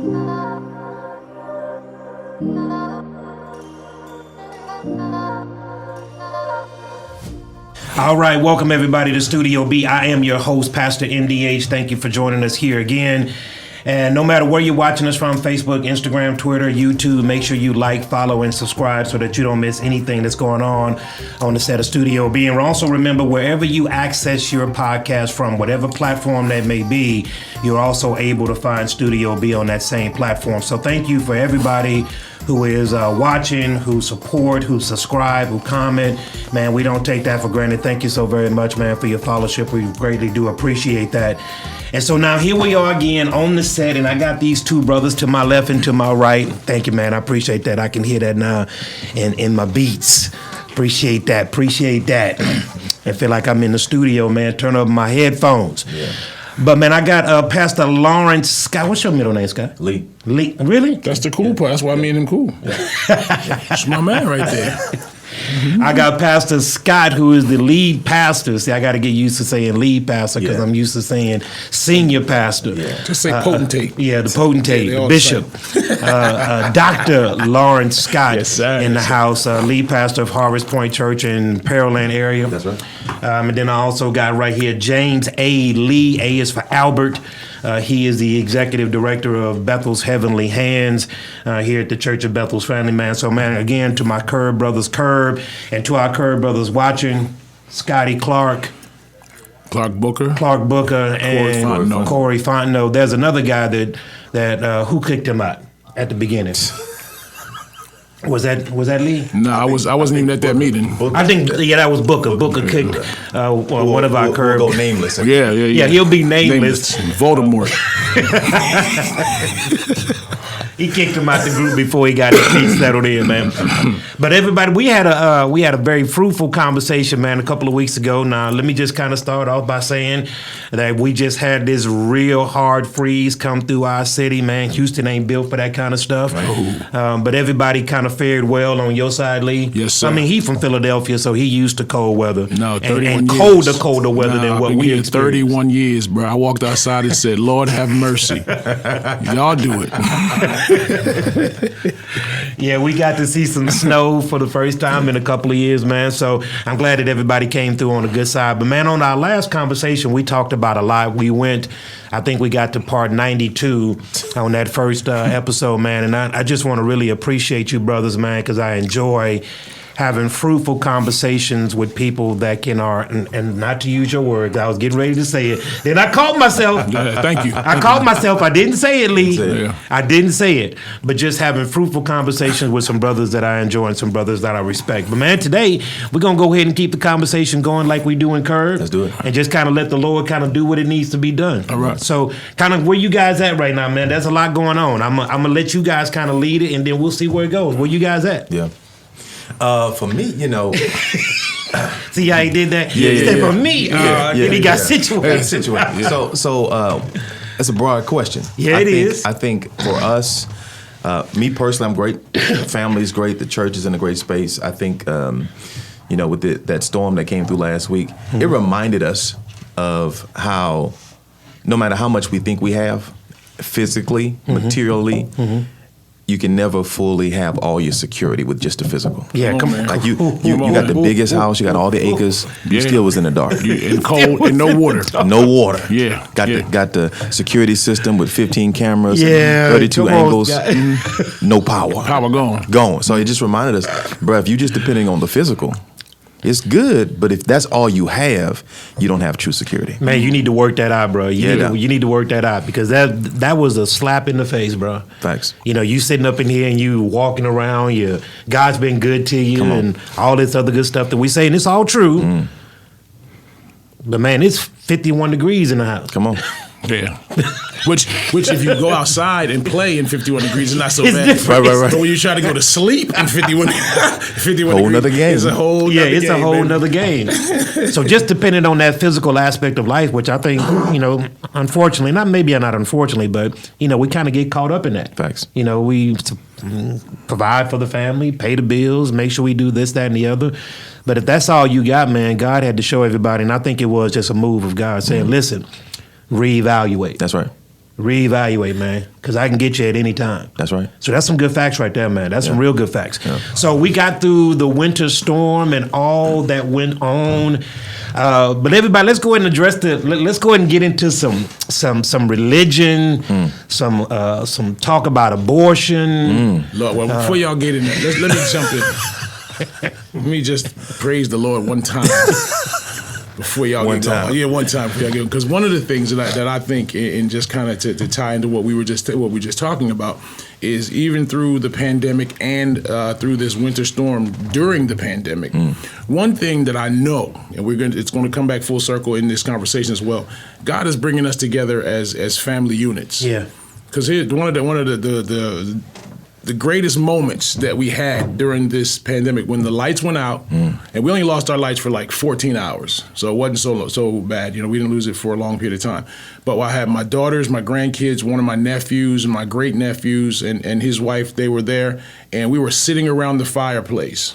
All right, welcome everybody to Studio B. I am your host, Pastor MDH. Thank you for joining us here again. And no matter where you're watching us from, Facebook, Instagram, Twitter, YouTube, make sure you like, follow, and subscribe so that you don't miss anything that's going on the set of Studio B. And also remember, wherever you access your podcast from, whatever platform that may be, you're also able to find Studio B on that same platform. So thank you for everybody who is watching, who support, who subscribe, who comment. Man, we don't take that for granted. Thank you so very much, man, for your fellowship. We greatly do appreciate that. And so now here we are again on the set, and I got these two brothers to my left and to my right. Thank you, man. I appreciate that. I can hear that now in my beats. Appreciate that. I feel like I'm in the studio, man. Turn up my headphones. Yeah. But, man, I got Pastor Lawrence Scott. What's your middle name, Scott? Lee. Really? That's the cool part. That's why me and him cool. That's my man right there. Mm-hmm. I got Pastor Scott, who is the lead pastor. See, I got to get used to saying lead pastor because I'm used to saying senior pastor. Yeah. Just say potentate. The potentate, the bishop. Dr. Lawrence Scott in the house, lead pastor of Harvest Point Church in Pearland area. That's right. And then I also got right here James A. Lee. A is for Albert. He is the executive director of Bethel's Heavenly Hands here at the Church of Bethel's Family, man. So, man, again, to my Curb Brothers Curb, and to our Curb Brothers watching, Scotty Clark Booker, and Corey Fontenot. There's another guy that who kicked him out at the beginning. Was that Lee? No, I wasn't even at that meeting. I think that was Booker. Booker kicked one of our Curb. We'll go nameless. Yeah, he'll be nameless. Voldemort. He kicked him out the group before he got his feet settled in, man. But everybody, we had a very fruitful conversation, man, a couple of weeks ago. Now, let me just kind of start off by saying that we just had this real hard freeze come through our city, man. Houston ain't built for that kind of stuff. But everybody kind of fared well on your side, Lee. Yes, sir. I mean, he from Philadelphia, so he used to cold weather. No, 31 and years. colder weather than what we experienced. 31 years, bro. I walked outside and said, Lord have mercy. Y'all do it. Yeah, we got to see some snow for the first time in a couple of years, man. So I'm glad that everybody came through on the good side. But, man, on our last conversation, we talked about a lot. I think we got to part 92 on that first episode, man. And I just want to really appreciate you, brothers, man, because I enjoy having fruitful conversations with people that and not to use your words, I was getting ready to say it. Then I caught myself. Thank you. I caught myself. I didn't say it, Lee. I didn't say it. But just having fruitful conversations with some brothers that I enjoy and some brothers that I respect. But, man, today we're going to go ahead and keep the conversation going like we do in Curve. Let's do it. And just kind of let the Lord kind of do what it needs to be done. All right. So kind of where you guys at right now, man? There's a lot going on. I'm going to let you guys kind of lead it, and then we'll see where it goes. Where you guys at? Yeah. For me, See how he did that? Yeah, he said, yeah. for me, he got situated. Yeah. So it's a broad question. Yeah, it is. I think for us, me personally, I'm great. Family's great. The church is in a great space. I think, with that storm that came through last week, it reminded us of how, no matter how much we think we have, physically, materially, you can never fully have all your security with just the physical. Yeah, come on. Like you got the biggest house, you got all the acres, you still was in the dark. And cold and no water. No water. Yeah. Got the security system with 15 cameras, Yeah, 32 angles, no power. Power gone. Gone. So it just reminded us, bro, if you just depending on the physical, it's good, but if that's all you have, you don't have true security. Man, you need to work that out, bro. You need to work that out because that was a slap in the face, bro. Facts. You sitting up in here and you walking around, God's been good to you and all this other good stuff that we say, and it's all true. But, man, it's 51 degrees in the house. Come on. Yeah. Which if you go outside and play in 51 degrees, it's not so bad. Different. Right. But when you try to go to sleep in 51 whole nother game. It's a whole nother game. It's a whole nother game. So just depending on that physical aspect of life, which I think, unfortunately, not unfortunately, but, we kind of get caught up in that. Facts. We provide for the family, pay the bills, make sure we do this, that, and the other. But if that's all you got, man, God had to show everybody, and I think it was just a move of God saying, listen, reevaluate. That's right. reevaluate, man, because I can get you at any time. That's right. So that's some good facts right there, man. That's some real good facts. Yeah. So we got through the winter storm and all that went on. But everybody, let's go ahead and address let's go ahead and get into some religion, some talk about abortion. Lord, well, before y'all get in there, let me jump in. Let me just praise the Lord one time. Before y'all get going. Yeah, one time before y'all get going. Because one of the things that I think, and just kind of to tie into what we were just talking about, is even through the pandemic and through this winter storm during the pandemic, one thing that I know, and it's going to come back full circle in this conversation as well. God is bringing us together as family units. Yeah. Because one of the greatest moments that we had during this pandemic, when the lights went out, and we only lost our lights for like 14 hours, so it wasn't so bad. We didn't lose it for a long period of time. But I had my daughters, my grandkids, one of my nephews, and my great nephews, and his wife. They were there, and we were sitting around the fireplace.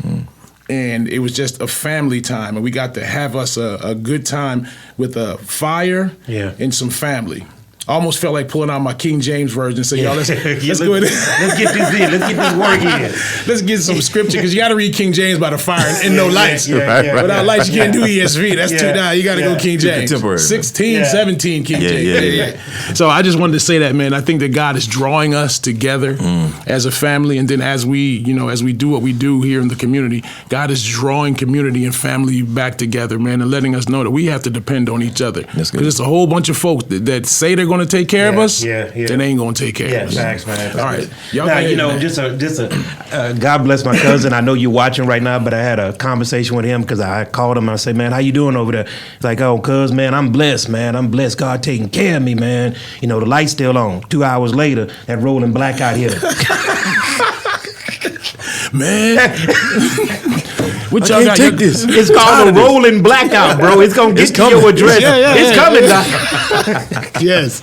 And it was just a family time, and we got to have us a good time with a fire and some family. I almost felt like pulling out my King James version and say, y'all, let's go ahead. Let's get this in. Let's get this work in. Let's get some scripture, because you got to read King James by the fire and no lights. Without lights, you can't do ESV. That's too down. You got to go King James. 16, 17 King James. So I just wanted to say that, man. I think that God is drawing us together as a family, and then as we do what we do here in the community, God is drawing community and family back together, man, and letting us know that we have to depend on each other. Because it's a whole bunch of folks that say they're going to take care of us, then they ain't going to take care of us. Facts, man. All right. Y'all now, just God bless my cousin. I know you're watching right now, but I had a conversation with him because I called him and I said, man, how you doing over there? He's like, oh, cuz, man, I'm blessed, man. I'm blessed. God taking care of me, man. The light's still on. 2 hours later, that rolling blackout hit him. Man. What y'all got? Take this. It's called a rolling blackout, bro. It's going to get to your address. It's coming, Doc. Yes.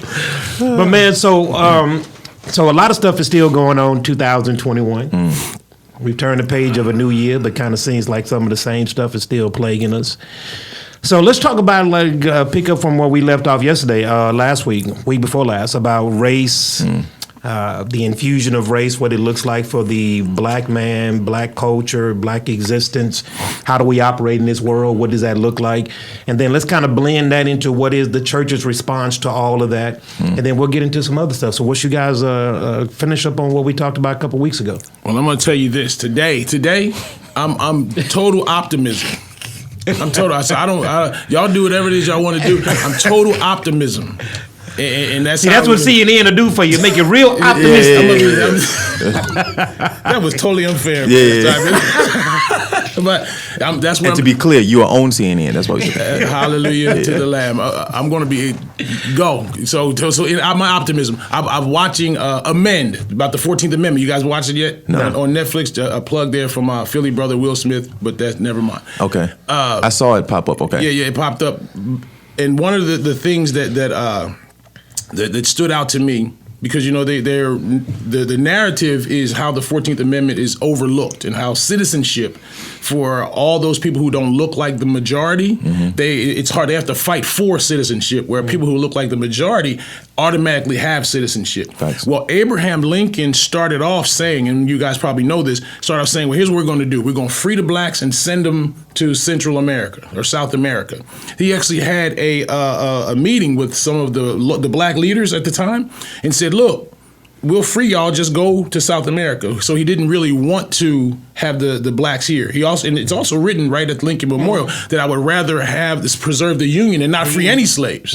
But, man, so a lot of stuff is still going on 2021. We've turned the page of a new year, but kind of seems like some of the same stuff is still plaguing us. So let's talk about, pick up from where we left off yesterday, last week before last, about race, the infusion of race, what it looks like for the black man, black culture, black existence. How do we operate in this world? What does that look like? And then let's kind of blend that into what is the church's response to all of that. And then we'll get into some other stuff. So what's you guys finish up on what we talked about a couple weeks ago? Well, I'm going to tell you this. Today, I'm total optimism. I'm total. Y'all do whatever it is y'all want to do. I'm total optimism. And that's what CNN will do for you, make you real optimistic. That was totally unfair. But that's what. And to be clear, you are on CNN. That's what. Hallelujah to the Lamb. I'm going to be go. So in my optimism, I'm watching Amend about the 14th Amendment. You guys watched it yet? No. On Netflix, a plug there from Philly brother Will Smith, but that's never mind. Okay. I saw it pop up. Okay. Yeah, it popped up, and one of the things that stood out to me, because the narrative is how the 14th Amendment is overlooked, and how citizenship for all those people who don't look like the majority, it's hard. They have to fight for citizenship, where people who look like the majority automatically have citizenship. Thanks. Well, Abraham Lincoln started off saying, and you guys probably know this, started off saying, well, here's what we're going to do. We're going to free the blacks and send them to Central America or South America. He actually had a meeting with some of the black leaders at the time and said, look, we'll free y'all, just go to South America. So he didn't really want to have the blacks here. And it's also written right at Lincoln Memorial that I would rather have this preserve the Union and not free any slaves.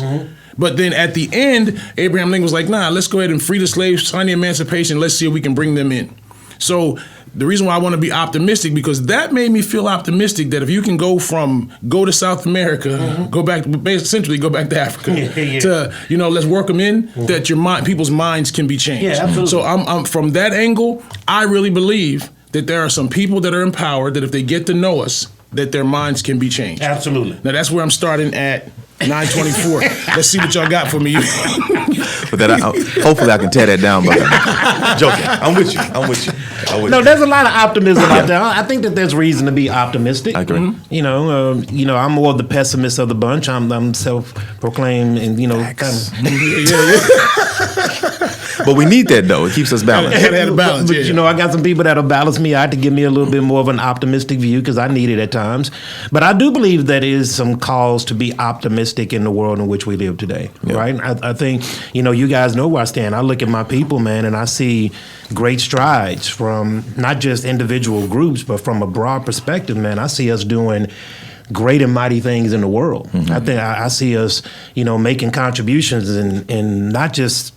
But then at the end, Abraham Lincoln was like, nah, let's go ahead and free the slaves, sign the Emancipation, let's see if we can bring them in. So the reason why I want to be optimistic, because that made me feel optimistic that if you can go to South America, go back to Africa, to, let's work them in, that people's minds can be changed. Yeah, absolutely. So I'm from that angle, I really believe that there are some people that are empowered that if they get to know us, that their minds can be changed. Absolutely. Now that's where I'm starting at 9:24. Let's see what y'all got for me. But that hopefully I can tear that down. But joking. I'm with you. No, there's a lot of optimism out there. I think that there's reason to be optimistic. I agree. You know, I'm more the pessimist of the bunch. I'm self-proclaimed, and kind of. But we need that though. It keeps us balanced. But I got some people that'll balance me out to give me a little bit more of an optimistic view because I need it at times. But I do believe that is some cause to be optimistic in the world in which we live today, right? I think, you guys know where I stand. I look at my people, man, and I see great strides from not just individual groups, but from a broad perspective, man. I see us doing great and mighty things in the world. I think I see us, making contributions in not just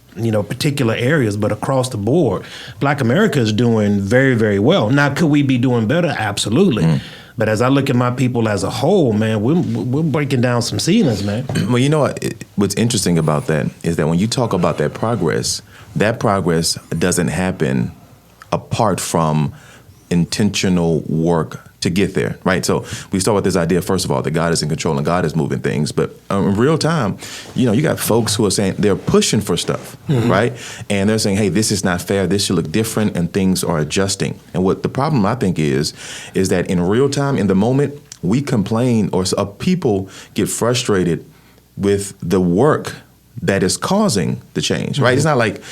particular areas, but across the board. Black America is doing very, very well. Now, could we be doing better? Absolutely. But as I look at my people as a whole, man, we're breaking down some ceilings, man. Well, what's interesting about that is that when you talk about that progress doesn't happen apart from intentional work to get there, right? So we start with this idea, first of all, that God is in control and God is moving things. But in real time, you got folks who are saying they're pushing for stuff, right? And they're saying, hey, this is not fair. This should look different, and things are adjusting. And what the problem, I think, is that in real time, in the moment, we complain or people get frustrated with the work that is causing the change, right? It's not like,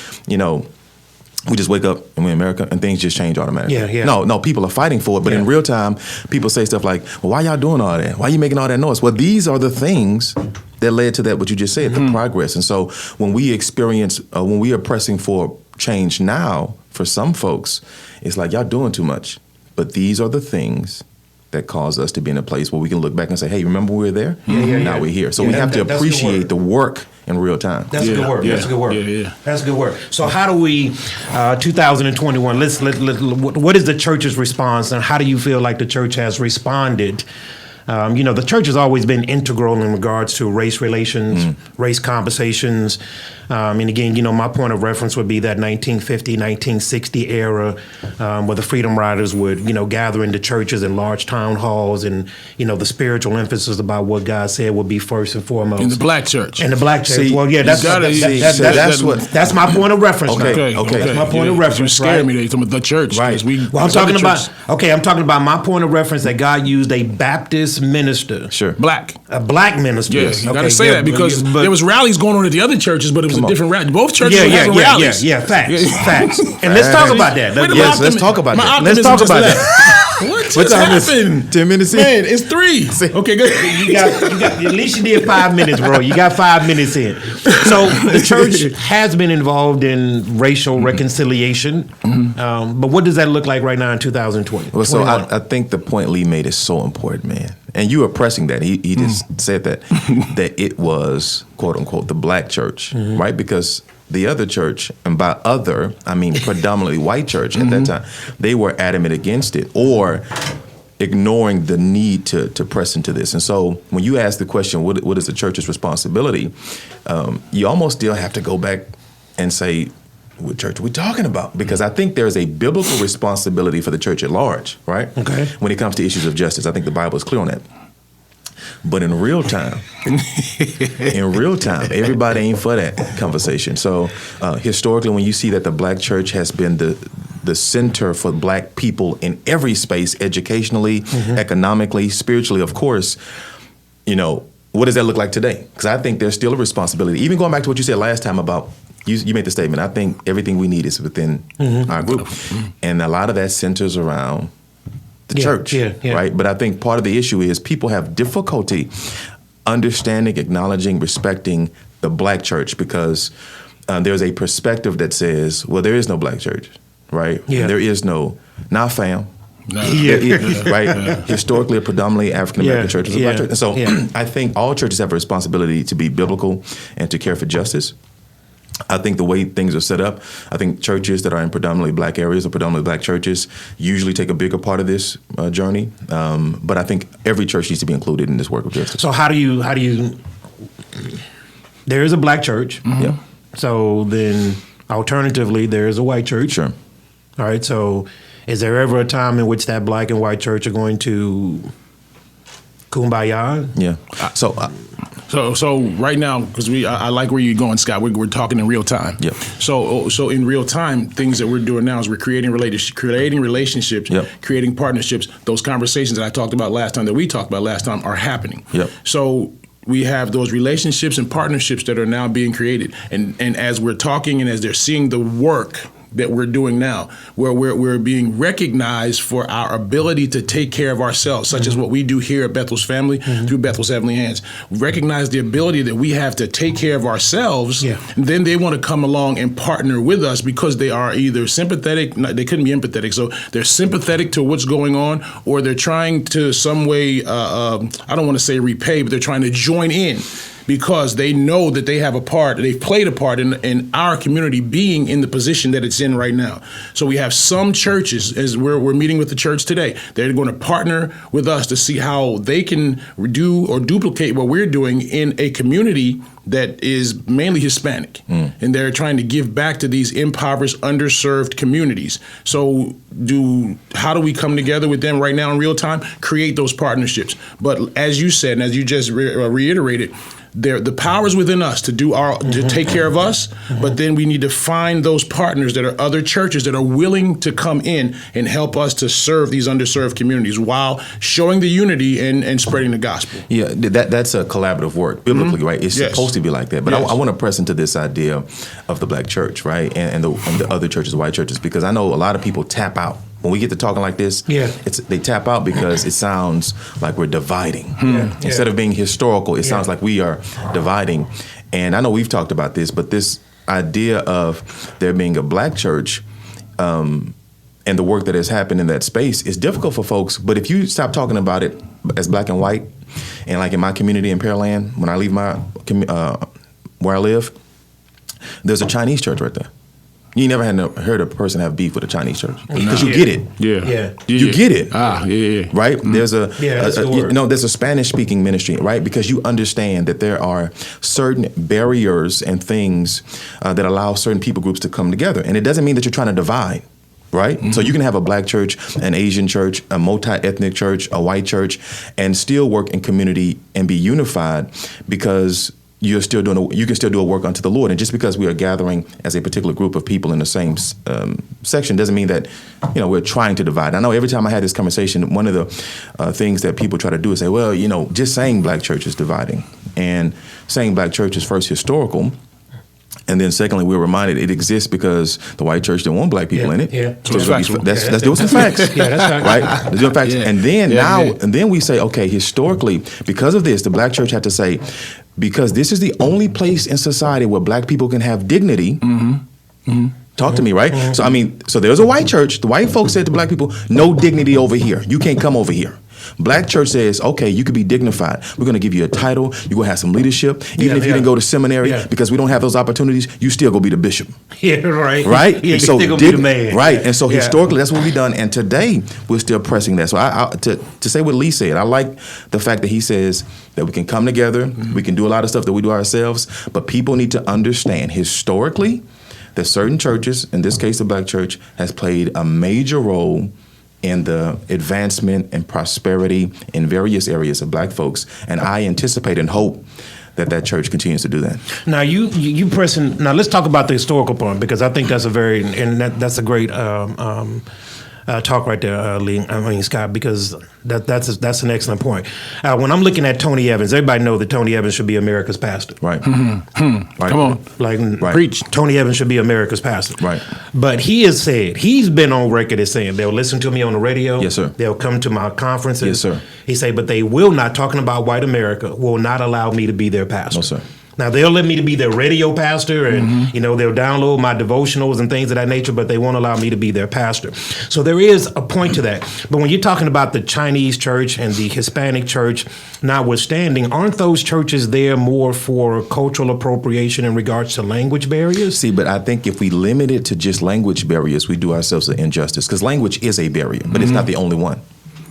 we just wake up and we're in America and things just change automatically. Yeah. No, people are fighting for it. But in real time, people say stuff like, well, why y'all doing all that? Why are you making all that noise? Well, these are the things that led to that, what you just said, the progress. And so when we when we are pressing for change now, for some folks, it's like, y'all doing too much. But these are the things that cause us to be in a place where we can look back and say, hey, remember we were there? Now we're here. So we have to appreciate the work in real time. That's good work. That's good work. Yeah. That's good work. So how do we, 2021, what is the church's response, and how do you feel like the church has responded? The church has always been integral in regards to race relations, race conversations. And again, my point of reference would be that 1950, 1960 era where the Freedom Riders would, gather into churches and large town halls, and, the spiritual emphasis about what God said would be first and foremost. In the black church. In the black church. See, well, yeah, that's my point of reference. Okay. That's my point of reference. You scared me. They talking about the church. Right. I'm talking about my point of reference that God used a Baptist minister. Sure. A black minister. Yes, you got to say that because there was rallies going on at the other churches, but it was a different rally. Both churches were having rallies. Facts. And let's talk about that. Let's talk about that. Let's talk about that. What just happened? 10 minutes in? Man, it's 3. Okay, good. You got at least you did 5 minutes, bro. You got 5 minutes in. So the church has been involved in racial reconciliation. But what does that look like right now in 2020? Well, so I think the point Lee made is so important, man. And you were pressing that. He just said that it was, quote unquote, the black church, right? Because the other church, and by other, I mean predominantly white church at that time, they were adamant against it or ignoring the need to press into this. And so when you ask the question, what is the church's responsibility, you almost still have to go back and say, what church are we talking about? Because I think there's a biblical responsibility for the church at large, right? Okay. When it comes to issues of justice, I think the Bible is clear on that. But in real time, everybody ain't for that conversation. So historically, when you see that the black church has been the center for black people in every space, educationally, economically, spiritually, of course, what does that look like today? Because I think there's still a responsibility. Even going back to what you said last time about, you made the statement, I think everything we need is within our group. And a lot of that centers around the church, right? But I think part of the issue is people have difficulty understanding, acknowledging, respecting the black church because there's a perspective that says, well, there is no black church, right? Yeah. There is not fam. No. Right? Historically, a predominantly African-American church is a black church. And so I think all churches have a responsibility to be biblical and to care for justice. I think the way things are set up, I think churches that are in predominantly black areas or predominantly black churches usually take a bigger part of this journey. But I think every church needs to be included in this work of justice. So how do you there is a black church. Yeah. So then alternatively, there is a white church. Sure. All right. So is there ever a time in which that black and white church are going to kumbaya? Yeah. So So right now, because I like where you're going, Scott. We're talking in real time. Yep. So in real time, things that we're doing now is we're creating relationships, Yep. creating partnerships. Those conversations that I talked about last time, that we talked about last time, are happening. Yep. So we have those relationships and partnerships that are now being created, and as we're talking and as they're seeing the work that we're doing now, where we're being recognized for our ability to take care of ourselves, such as what we do here at Bethel's Family through Bethel's Heavenly Hands. Recognize the ability that we have to take care of ourselves. Yeah. Then they want to come along and partner with us because they are either sympathetic, they couldn't be empathetic, so they're sympathetic to what's going on, or they're trying to some way, I don't want to say repay, but they're trying to join in, because they know that they've played a part in our community being in the position that it's in right now. So we have some churches, as we're meeting with the church today, they're going to partner with us to see how they can do or duplicate what we're doing in a community that is mainly Hispanic. And they're trying to give back to these impoverished, underserved communities. So how do we come together with them right now in real time? Create those partnerships. But as you said, and as you just reiterated, the powers within us to to take care of us, but then we need to find those partners that are other churches that are willing to come in and help us to serve these underserved communities while showing the unity and spreading the gospel. Yeah, that's a collaborative work, biblically, right? It's supposed to be like that. But Yes. I want to press into this idea of the black church, right? And the other churches, white churches, because I know a lot of people tap out. When we get to talking like this, they tap out because it sounds like we're dividing. Instead of being historical, it sounds like we are dividing. And I know we've talked about this, but this idea of there being a black church and the work that has happened in that space is difficult for folks. But if you stop talking about it as black and white, and like in my community in Pearland, when I leave where I live, there's a Chinese church right there. You never heard a person have beef with a Chinese church because you get it. You get it. Right? There's there's a Spanish-speaking ministry, right? Because you understand that there are certain barriers and things that allow certain people groups to come together, and it doesn't mean that you're trying to divide. Right? So you can have a black church, an Asian church, a multi-ethnic church, a white church, and still work in community and be unified because you can still do a work unto the Lord. And just because we are gathering as a particular group of people in the same section doesn't mean that we're trying to divide. I know every time I had this conversation, one of the things that people try to do is say, well, just saying black church is dividing. And saying black church is first historical. And then secondly, we're reminded it exists because the white church didn't want black people in it. So let's deal with some facts. That's fact. Right? Let's deal with facts. And then and then we say, okay, historically, because of this, the black church had to say, because this is the only place in society where black people can have dignity. Talk to me, right? So there's a white church. The white folks said to black people, no dignity over here. You can't come over here. Black church says, okay, you could be dignified. We're going to give you a title. You're going to have some leadership. Even if you didn't go to seminary, because we don't have those opportunities, you still go be the bishop. Right. Right? You still go be the man. Right. And so historically, that's what we've done. And today, we're still pressing that. So to say what Lee said, I like the fact that he says that we can come together. We can do a lot of stuff that we do ourselves. But people need to understand historically that certain churches, in this case the black church, has played a major role in the advancement and prosperity in various areas of black folks. And I anticipate and hope that church continues to do that. Now you pressing. Now let's talk about the historical part, because I think that's that's a great talk right there, Scott, because that's an excellent point. When I'm looking at Tony Evans, everybody knows that Tony Evans should be America's pastor. Right. Right. Come on. Preach. Tony Evans should be America's pastor. Right. But he's been on record as saying they'll listen to me on the radio. Yes, sir. They'll come to my conferences. Yes, sir. He say, but they will not, talking about white America, will not allow me to be their pastor. No, sir. Now, they'll let me to be their radio pastor and, they'll download my devotionals and things of that nature, but they won't allow me to be their pastor. So there is a point to that. But when you're talking about the Chinese church and the Hispanic church, notwithstanding, aren't those churches there more for cultural appropriation in regards to language barriers? See, but I think if we limit it to just language barriers, we do ourselves an injustice, because language is a barrier, but it's not the only one.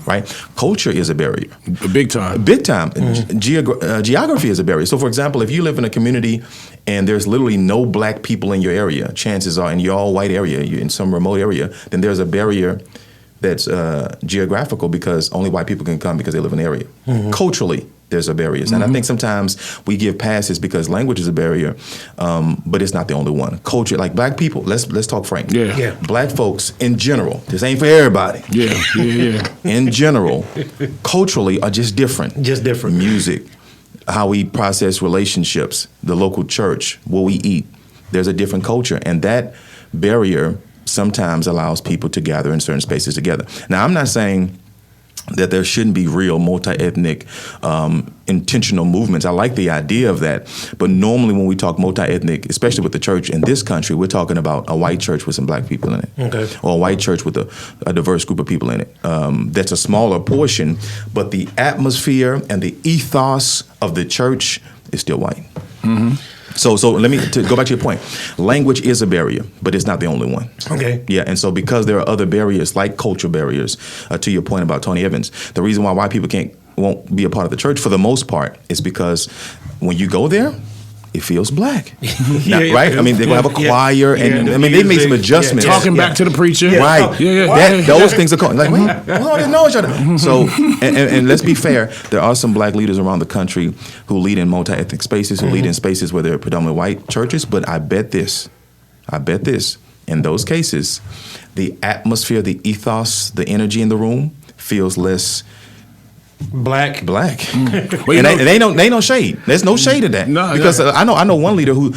Right? Culture is a barrier. Big time. Big time. Geography is a barrier. So, for example, if you live in a community and there's literally no black people in your area, chances are in your all white area, you're in some remote area, then there's a barrier that's geographical, because only white people can come because they live in the area. Culturally, there's a barrier. And I think sometimes we give passes because language is a barrier, but it's not the only one. Culture, like black people, let's talk frank. Yeah. Black folks in general, this ain't for everybody. Yeah. In general, culturally are just different. Just different. Music, how we process relationships, the local church, what we eat. There's a different culture, and that barrier sometimes allows people to gather in certain spaces together. Now, I'm not saying that there shouldn't be real multi-ethnic intentional movements. I like the idea of that. But normally when we talk multi-ethnic, especially with the church in this country, we're talking about a white church with some black people in it. Okay. Or a white church with a diverse group of people in it. That's a smaller portion, but the atmosphere and the ethos of the church is still white. Mm-hmm. So let me go back to your point. Language is a barrier, but it's not the only one. Okay. Yeah, and so because there are other barriers like cultural barriers, to your point about Tony Evans, the reason why white people won't be a part of the church for the most part is because when you go there, it feels black, right? I mean, they're gonna have a choir, and I mean, they made some adjustments. Talking back to the preacher, right? Yeah. Those things are called like, wait, we don't even know each other. So, and let's be fair, there are some black leaders around the country who lead in multi-ethnic spaces, who lead in spaces where there are predominantly white churches. But I bet this, in those cases, the atmosphere, the ethos, the energy in the room feels less black. Well, And they ain't no shade. There's no shade in that. No, because I know one leader who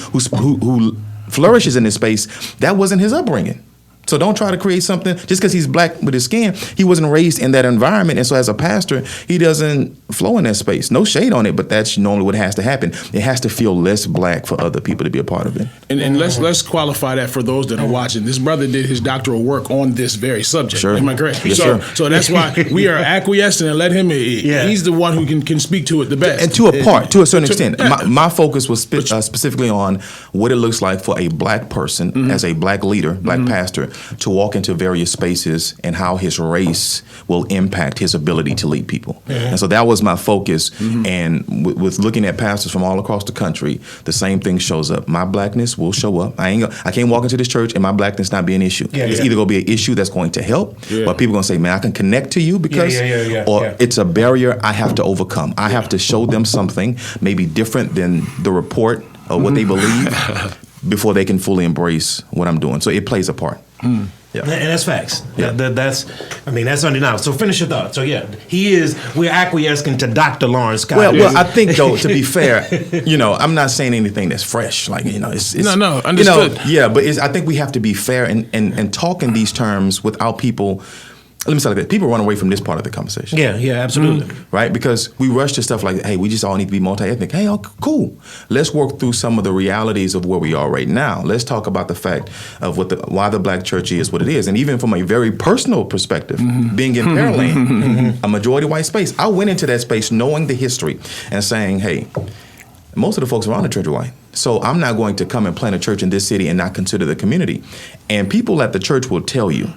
flourishes in this space. That wasn't his upbringing. So don't try to create something just because he's black with his skin. He wasn't raised in that environment, and so as a pastor, he doesn't flow in that space. No shade on it, but that's normally what has to happen. It has to feel less black for other people to be a part of it. And let's qualify that for those that are watching. This brother did his doctoral work on this very subject. Sure. Am I correct? Yes, so, sir. So that's why we are acquiescing and let him. He's the one who can speak to it the best. And to a certain extent, my focus was specifically on what it looks like for a black person as a black leader, black pastor, to walk into various spaces and how his race will impact his ability to lead people. And so that was my focus. And with looking at pastors from all across the country, the same thing shows up. My blackness will show up. I can't walk into this church and my blackness not be an issue. It's either going to be an issue that's going to help, or people going to say, man, I can connect to you because, or it's a barrier I have to overcome. I have to show them something maybe different than the report of what they believe before they can fully embrace what I'm doing. So it plays a part. Yeah. And that's facts. Yeah. That's undeniable. So finish your thought. So we're acquiescing to Dr. Lawrence Scott. Well, I think though, to be fair, I'm not saying anything that's fresh. Like, it's no, understood. But I think we have to be fair and talk in these terms without people. Let me say like that. People run away from this part of the conversation. Yeah, absolutely. Right? Because we rush to stuff like, hey, we just all need to be multi-ethnic. Hey, cool. Let's work through some of the realities of where we are right now. Let's talk about the fact of why the black church is what it is. And even from a very personal perspective, being in Pearland, a majority white space, I went into that space knowing the history and saying, hey, most of the folks around the church are white. So I'm not going to come and plant a church in this city and not consider the community. And people at the church will tell you,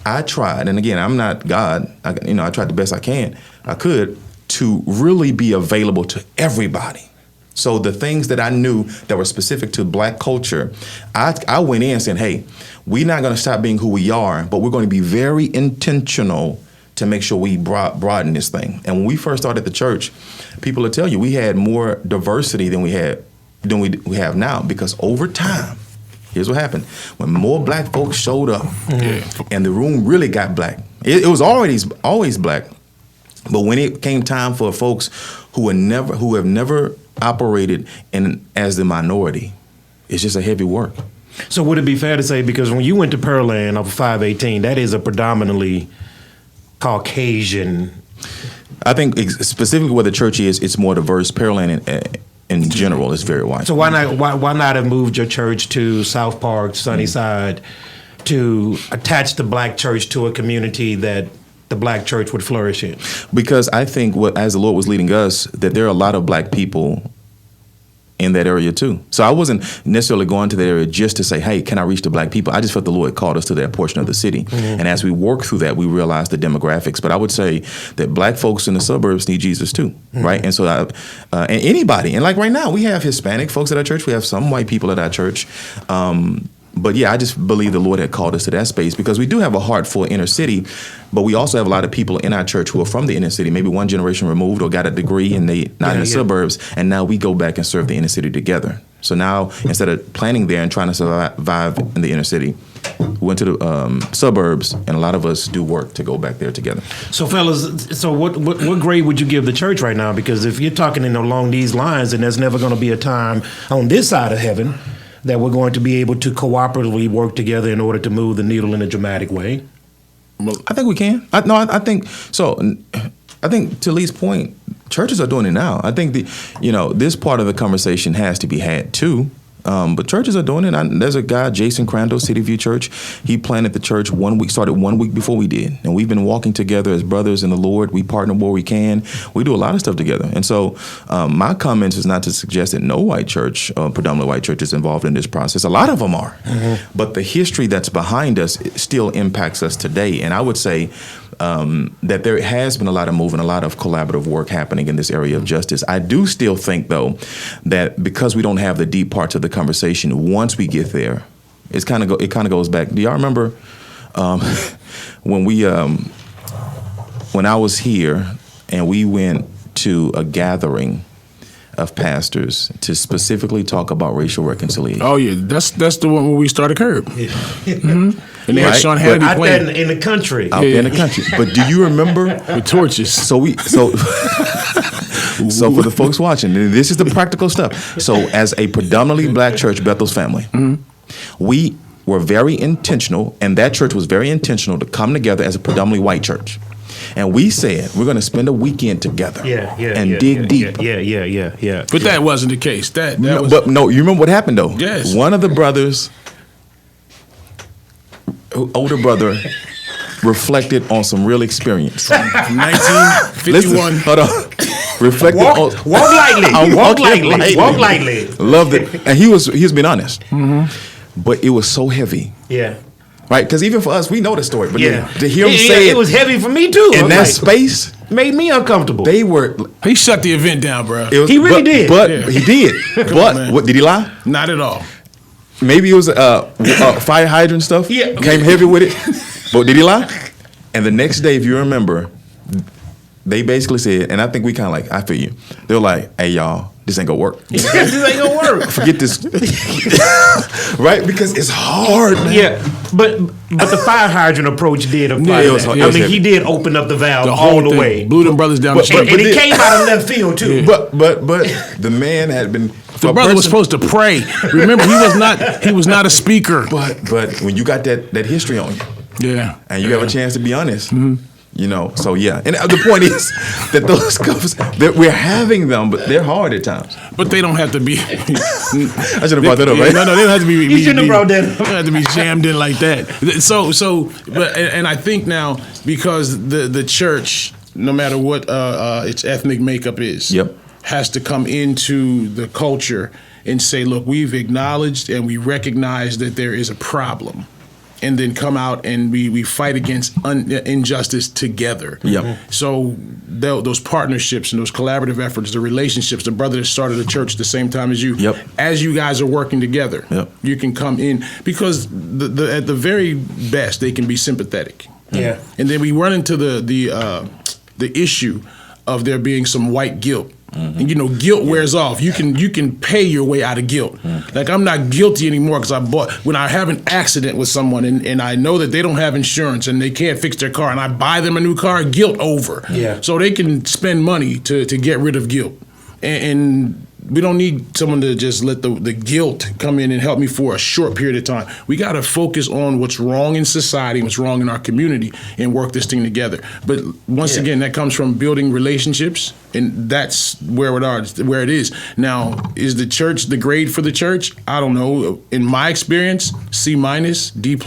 I tried, and again, I'm not God. I tried the best I could to really be available to everybody. So the things that I knew that were specific to black culture, I went in saying, hey, we're not going to stop being who we are, but we're going to be very intentional to make sure we broaden this thing. And when we first started the church, people will tell you we had more diversity than we have now, because over time, here's what happened. When more black folks showed up and the room really got black, it was always black. But when it came time for folks who have never operated as the minority, it's just a heavy work. So would it be fair to say, because when you went to Pearland off of 518, that is a predominantly Caucasian? I think specifically where the church is, it's more diverse. Pearland in general is very white. So why not have moved your church to South Park, Sunnyside, to attach the black church to a community that the black church would flourish in? Because I think as the Lord was leading us, that there are a lot of black people in that area too. So I wasn't necessarily going to that area just to say, hey, can I reach the black people? I just felt the Lord called us to that portion of the city. And as we work through that, we realized the demographics. But I would say that black folks in the suburbs need Jesus too, right? And so, and anybody, and like right now, we have Hispanic folks at our church. We have some white people at our church. But yeah, I just believe the Lord had called us to that space because we do have a heart for inner city, but we also have a lot of people in our church who are from the inner city, maybe one generation removed or got a degree and they not in the suburbs, and now we go back and serve the inner city together. So now instead of planning there and trying to survive in the inner city, we went to the suburbs, and a lot of us do work to go back there together. So, fellas, what grade would you give the church right now? Because if you're talking along these lines, then there's never going to be a time on this side of heaven that we're going to be able to cooperatively work together in order to move the needle in a dramatic way. Well, I think we can. I think so. I think to Lee's point, churches are doing it now. I think this part of the conversation has to be had too. But churches are doing it. There's a guy, Jason Crandall, City View Church. He planted the church started 1 week before we did. And we've been walking together as brothers in the Lord. We partner where we can. We do a lot of stuff together. And so my comments is not to suggest that no white church, predominantly white church, is involved in this process. A lot of them are. Mm-hmm. But the history that's behind us still impacts us today. And I would say that there has been a lot of movement, a lot of collaborative work happening in this area of justice. I do still think, though, that because we don't have the deep parts of the conversation, once we get there, it kind of goes back. Do y'all remember when I was here and we went to a gathering of pastors to specifically talk about racial reconciliation? Oh yeah, that's the one where we started Curb. Yeah. Mm-hmm. And they had Sean Hannity out playing there in the country. Out there in the country. But do you remember with torches? So for the folks watching, and this is the practical stuff. So as a predominantly black church, Bethel's family, mm-hmm. we were very intentional, and that church was very intentional to come together as a predominantly white church. And we said, we're going to spend a weekend together and dig deep. Yeah. But that wasn't the case. That no, was... But no, you remember what happened, though? Yes. One of the brothers, older brother, reflected on some real experience. 1951. Listen, hold on. Reflected on... Walk lightly. Walk lightly. Loved it. And he was being honest. Mm-hmm. But it was so heavy. Yeah. Right, because even for us, we know the story. But to hear him say say it was heavy for me too. In that space, made me uncomfortable. They were. He shut the event down, bro. He really did. But he did. But what did he lie? Not at all. Maybe it was fire hydrant stuff. Yeah, came heavy with it. But did he lie? And the next day, if you remember, they basically said, and I think we kind of like, I feel you. They were like, "Hey, y'all, this ain't gonna work. This ain't gonna work. Forget this." Right? Because it's hard, man. Yeah. But the fire hydrant approach did apply. I mean, he did open up the valve all the way. Blew them brothers down the street. And it came out of left field too. Yeah. But the man had been. The brother was supposed to pray. Remember, he was not a speaker. But when you got that history on you, yeah, and you have a chance to be honest. Mm-hmm. You know, so yeah. And the point is that those conversations, that we're having them, but they're hard at times. But they don't have to be. I should have brought that up, right? No, they don't have to be. You shouldn't have brought that up. They don't have to be jammed in like that. But I think now, because the church, no matter what its ethnic makeup is, has to come into the culture and say, look, we've acknowledged and we recognize that there is a problem. And then come out and we fight against injustice together. Yep. So those partnerships and those collaborative efforts, the relationships, the brother that started a church at the same time as you, as you guys are working together, you can come in because at the very best they can be sympathetic. Yeah. And then we run into the issue of there being some white guilt. Mm-hmm. And guilt wears off. You can pay your way out of guilt. Mm-hmm. Like I'm not guilty anymore because when I have an accident with someone and I know that they don't have insurance and they can't fix their car and I buy them a new car, guilt over. Yeah. So they can spend money to get rid of guilt. And we don't need someone to just let the guilt come in and help me for a short period of time. We got to focus on what's wrong in society, what's wrong in our community, and work this thing together. But once again, that comes from building relationships, and that's where it is. Now, is the church the grade for the church? I don't know. In my experience, C-, D+.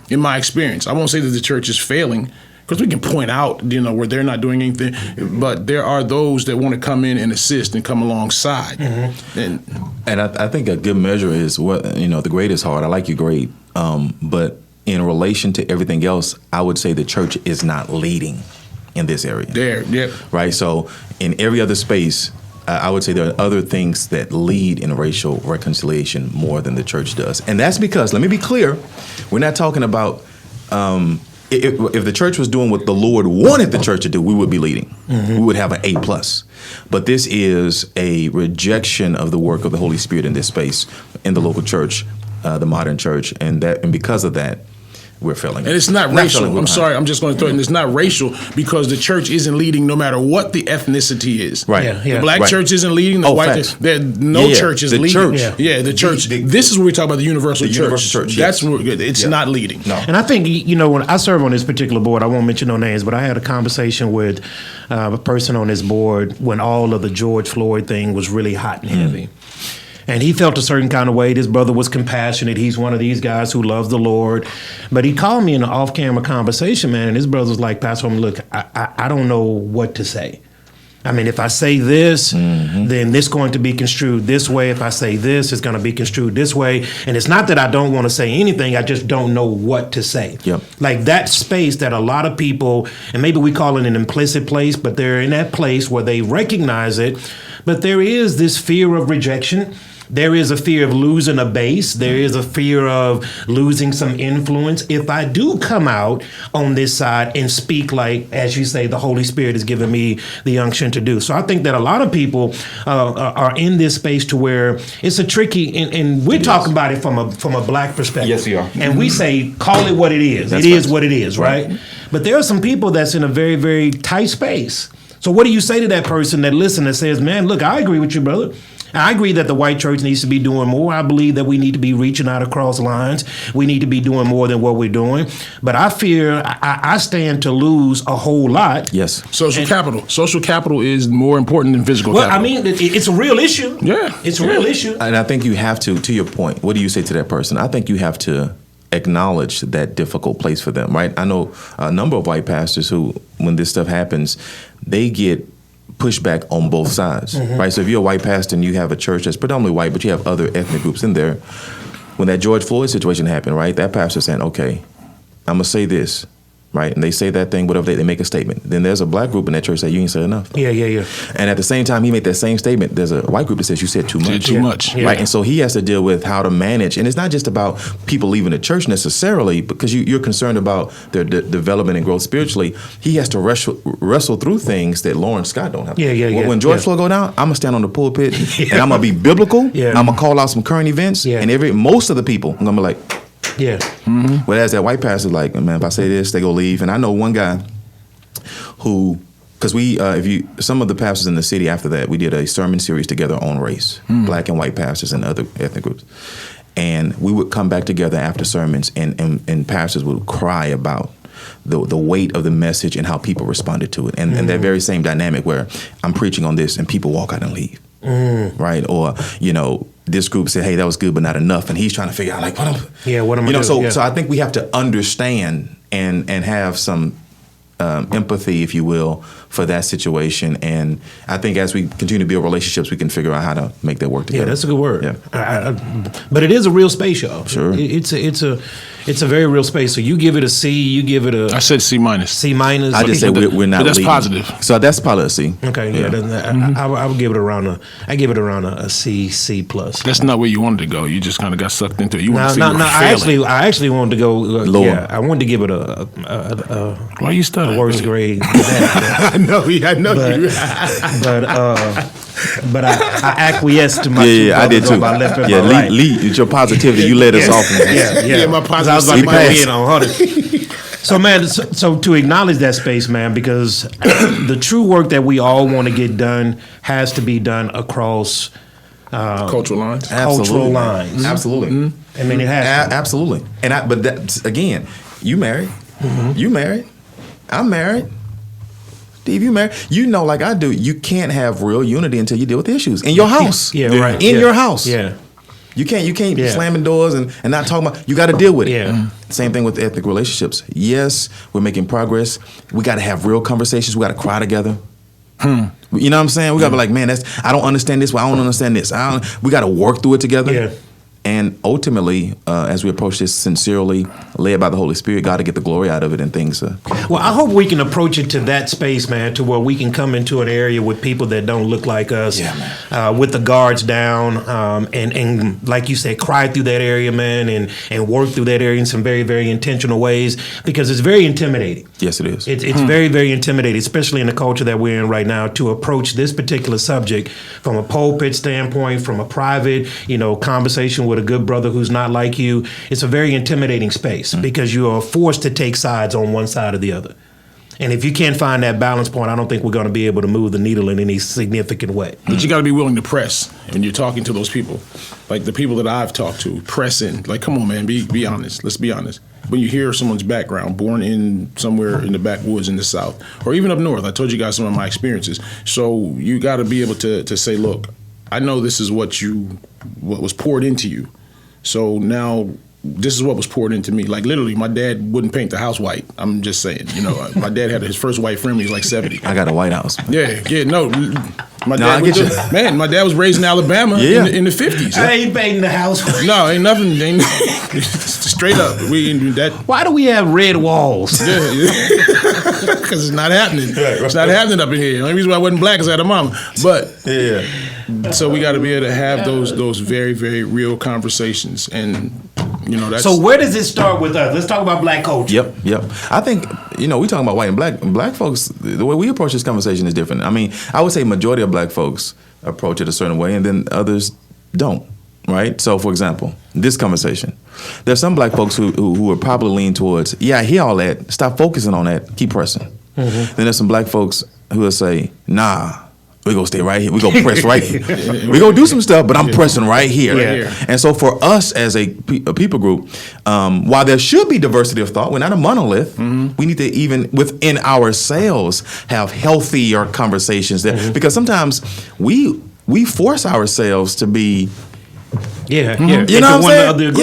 In my experience, I won't say that the church is failing. Because we can point out, where they're not doing anything, but there are those that want to come in and assist and come alongside. Mm-hmm. And I think a good measure is the grade is hard. I like your grade, but in relation to everything else, I would say the church is not leading in this area. There, yep. Right. So in every other space, I would say there are other things that lead in racial reconciliation more than the church does. And that's because, let me be clear, we're not talking about if the church was doing what the Lord wanted the church to do, we would be leading. We would have an A+. But this is a rejection of the work of the Holy Spirit in this space, in the local church, the modern church. And because of that, we're failing. And it's not racial. I'm sorry. I'm just going to throw it in. It's not racial because the church isn't leading no matter what the ethnicity is. Right. The black church isn't leading. The white church. No church is leading. Church. The church. This is where we talk about the universal church. Universal church. That's where it's not leading. No. And I think, when I serve on this particular board, I won't mention no names, but I had a conversation with a person on this board when all of the George Floyd thing was really hot and heavy. And he felt a certain kind of way. This brother was compassionate. He's one of these guys who loves the Lord. But he called me in an off-camera conversation, man, and his brother's like, Pastor Holman, look, I don't know what to say. I mean, if I say this, then this going to be construed this way. If I say this, it's going to be construed this way. And it's not that I don't want to say anything. I just don't know what to say. Yep. Like that space that a lot of people, and maybe we call it an implicit place, but they're in that place where they recognize it. But there is this fear of rejection. There is a fear of losing a base. There is a fear of losing some influence. If I do come out on this side and speak like, as you say, the Holy Spirit has given me the unction to do. So I think that a lot of people are in this space to where it's a tricky, and we're talking about it from a black perspective. Yes, we are. And we say, call it what it is. That's it is right. what it is, right? But there are some people that's in a very, very tight space. So what do you say to that person that listens, that says, man, look, I agree with you, brother. I agree that the white church needs to be doing more. I believe that we need to be reaching out across lines. We need to be doing more than what we're doing. But I fear I stand to lose a whole lot. Yes. Social capital. Social capital is more important than physical capital. Well, I mean, it's a real issue. Yeah. It's a real issue. And I think you have to your point, what do you say to that person? I think you have to acknowledge that difficult place for them, right? I know a number of white pastors who, when this stuff happens, they get pushback on both sides, right? So if you're a white pastor and you have a church that's predominantly white, but you have other ethnic groups in there, when that George Floyd situation happened, right, that pastor's saying, okay, I'm going to say this, right? And they say that thing, whatever, they make a statement. Then there's a black group in that church that you ain't said enough. Yeah. And at the same time he made that same statement, there's a white group that says you said too much. Too much. Yeah. Right? And so he has to deal with how to manage. And it's not just about people leaving the church necessarily, because you're concerned about their development and growth spiritually. He has to wrestle through things that Lauren Scott don't have. Yeah. When George Floyd go down, I'm going to stand on the pulpit and I'm going to be biblical. Yeah. I'm going to call out some current events. Yeah. And most of the people, I'm going to be like, Yeah. whereas that white pastor's like, man, if I say this, they go leave. And I know one guy who, because some of the pastors in the city after that, we did a sermon series together on race, black and white pastors and other ethnic groups. And we would come back together after sermons and pastors would cry about the weight of the message and how people responded to it. And that very same dynamic where I'm preaching on this and people walk out and leave. Right? Or, this group said, hey, that was good, but not enough. And he's trying to figure out, like, what am I doing? So I think we have to understand and have some empathy, if you will, for that situation. And I think as we continue to build relationships, we can figure out how to make that work together. Yeah, that's a good word. Yeah. But it is a real space, y'all. Sure. It's a very real space. So you give it a C, you give it I said C minus. C minus. I just say we're not but that's leading. positive. So that's probably a C. Okay, I would give it around a C plus. That's not where you wanted to go. You just kind of got sucked into it. You want to see No, you were I failing. actually wanted to go lower. Yeah, I wanted to give it a Why are you stuttering? worst grade. I know you. But I acquiesced to my I did too. my left and Yeah, my right. lead with your positivity. You led us off. Yeah, my 'Cause I was like, positive man, C you know, hold it. So, man, so to acknowledge that space, man, because the true work that we all want to get done has to be done across cultural lines. cultural lines. Absolutely. I mean, it has to. Absolutely. But that's, again, you married. You married. I'm married. Steve, you married. You know, like I do, you can't have real unity until you deal with issues in your house. Yeah, right. In Yeah. your house. Yeah. You can't be Yeah. slamming doors and not talking about, you got to deal with it. Yeah. Same thing with ethnic relationships. Yes, we're making progress. We got to have real conversations. We got to cry together. You know what I'm saying? We got to be like, man, I don't understand this. Well, I don't understand this. We got to work through it together. Yeah. And ultimately, as we approach this sincerely, led by the Holy Spirit, God to get the glory out of it and things. Well, I hope we can approach it to that space, man, to where we can come into an area with people that don't look like us, with the guards down, and like you said, cry through that area, man, and work through that area in some very, very intentional ways, because it's very intimidating. Yes, it is. It's very, very intimidating, especially in the culture that we're in right now, to approach this particular subject from a pulpit standpoint, from a private, conversation with a good brother who's not like you. It's a very intimidating space because you are forced to take sides on one side or the other. And if you can't find that balance point, I don't think we're going to be able to move the needle in any significant way. But you got to be willing to press when you're talking to those people. Like the people that I've talked to, press in. Like, come on, man, be honest. Let's be honest. When you hear someone's background, born in somewhere in the backwoods in the South, or even up north, I told you guys some of my experiences. So you got to be able to say, look, I know this is what was poured into you. So now this is what was poured into me. Like literally, my dad wouldn't paint the house white. I'm just saying, my dad had his first white friend when he was like 70. I got a white house. No. My dad, my dad was raised in Alabama in the 50s. I ain't painting the house white. No, ain't nothing. Straight up, we ain't do that. Why do we have red walls? Because it's not happening. It's not happening up in here. The only reason why I wasn't black is I had a mama. But so we got to be able to have those very, very real conversations, and that's. So where does it start with us? Let's talk about black culture. Yep. I think we talking about white and black. Black folks, the way we approach this conversation is different. I mean, I would say majority of black folks approach it a certain way, and then others don't. Right. So, for example, this conversation, there's some black folks who are probably lean towards, I hear all that. Stop focusing on that. Keep pressing. Mm-hmm. Then there's some black folks who will say, nah. We're going to stay right here. We're going to press right here. We're going to do some stuff, but I'm pressing right here. And so for us as a people group, while there should be diversity of thought, we're not a monolith. Mm-hmm. We need to even within ourselves have healthier conversations there. Because sometimes we force ourselves to be... You know what I'm saying?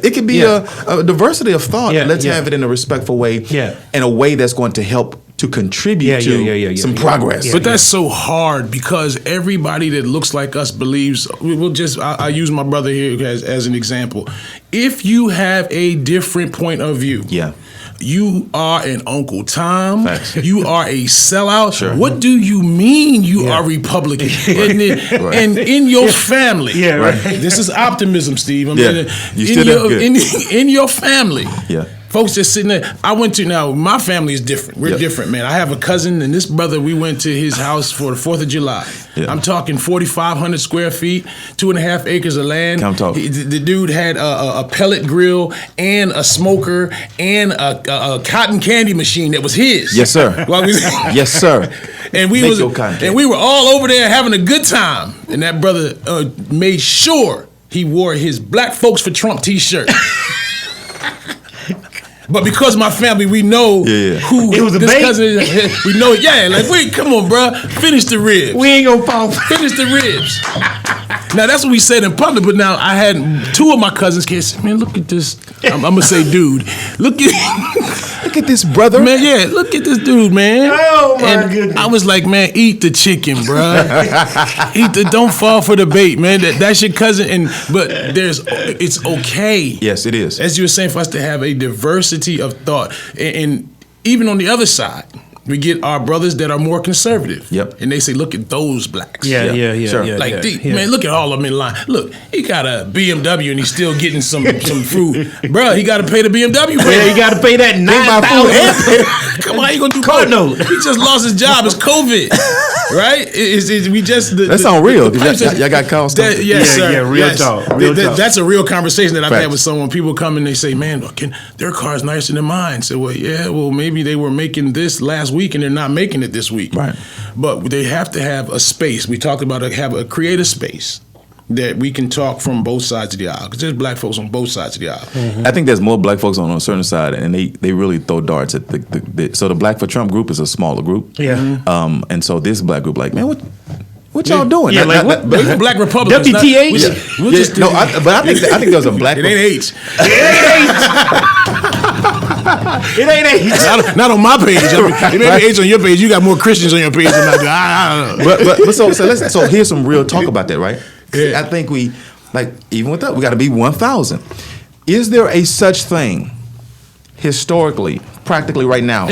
It can be a diversity of thought. Let's have it in a respectful way, in a way that's going to help to contribute to some progress. But that's so hard because everybody that looks like us believes, I use my brother here as an example. If you have a different point of view, you are an Uncle Tom. Facts. You are a sellout. Sure. What do you mean you are Republican? And in your family. This is optimism, Steve. In your family. Folks just sitting there. My family is different. We're different, man. I have a cousin and this brother, we went to his house for the 4th of July. I'm talking 4,500 square feet, 2.5 acres of land. The dude had a pellet grill and a smoker and a cotton candy machine that was his. Yes, sir. Yes, sir. And we were all over there having a good time. And that brother made sure he wore his Black Folks for Trump t-shirt. But because my family, we know who it was this cousin is. We know, come on, bro. Finish the ribs. We ain't gonna fall. Finish the ribs. Now, that's what we said in public, but now I had 2 of my cousins came say, man, look at this. I'm going to say dude. Look at this brother. Man, look at this dude, man. Oh, my goodness. I was like, man, eat the chicken, bro. Don't fall for the bait, man. That's your cousin. But it's okay. Yes, it is. As you were saying, for us to have a diversity of thought. And even on the other side, we get our brothers that are more conservative. And they say, look at those blacks. Sure. Man, look at all of them in line. Look, he got a BMW and he's still getting some food. Bruh, he got to pay the BMW. He got to pay that $9,000. Come on, how you going to do card note? He just lost his job. It's COVID. Right? That sound real. Y'all got calls? Yes, sir. Yeah, real talk. That's a real conversation that I've had with someone. People come and they say, man, their car's nicer than mine. So, maybe they were making this last week and they're not making it this week. Right. But they have to have a space. We talked about create a space that we can talk from both sides of the aisle, because there's black folks on both sides of the aisle. Mm-hmm. I think there's more black folks on a certain side, and they really throw darts at so the Black for Trump group is a smaller group. And so this black group, like, man, what y'all doing? But black Republicans. WTH? But I think there's a black. It ain't H. It ain't H. Not on my page. It may be H on your page. You got more Christians on your page than I do. I don't know. But so here's some real talk about that, right? I think Like, even with that, we got to be 1,000. Is there a such thing, historically, practically right now,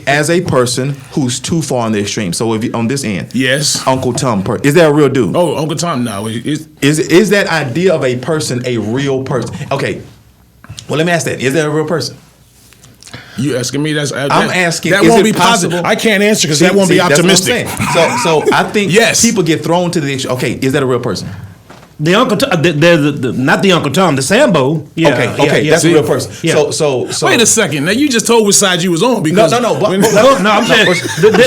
as a person who's too far on the extreme? So if you, on this end, Yes. Uncle Tom, is that a real dude? Oh, Uncle Tom, no. Is that idea of a person a real person? Okay, well, let me ask that. Is that a real person? You asking me? I'm asking. That is won't it be possible? positive. I can't answer because that won't be that's what I'm optimistic. saying. So I think Yes. people get thrown to the extreme. Okay, is that a real person? The Uncle Tom, not the Uncle Tom, the Sambo. Yeah, Okay, that's a real person. Yeah. So Wait a second. Now you just told which side you was on because no. No, I'm saying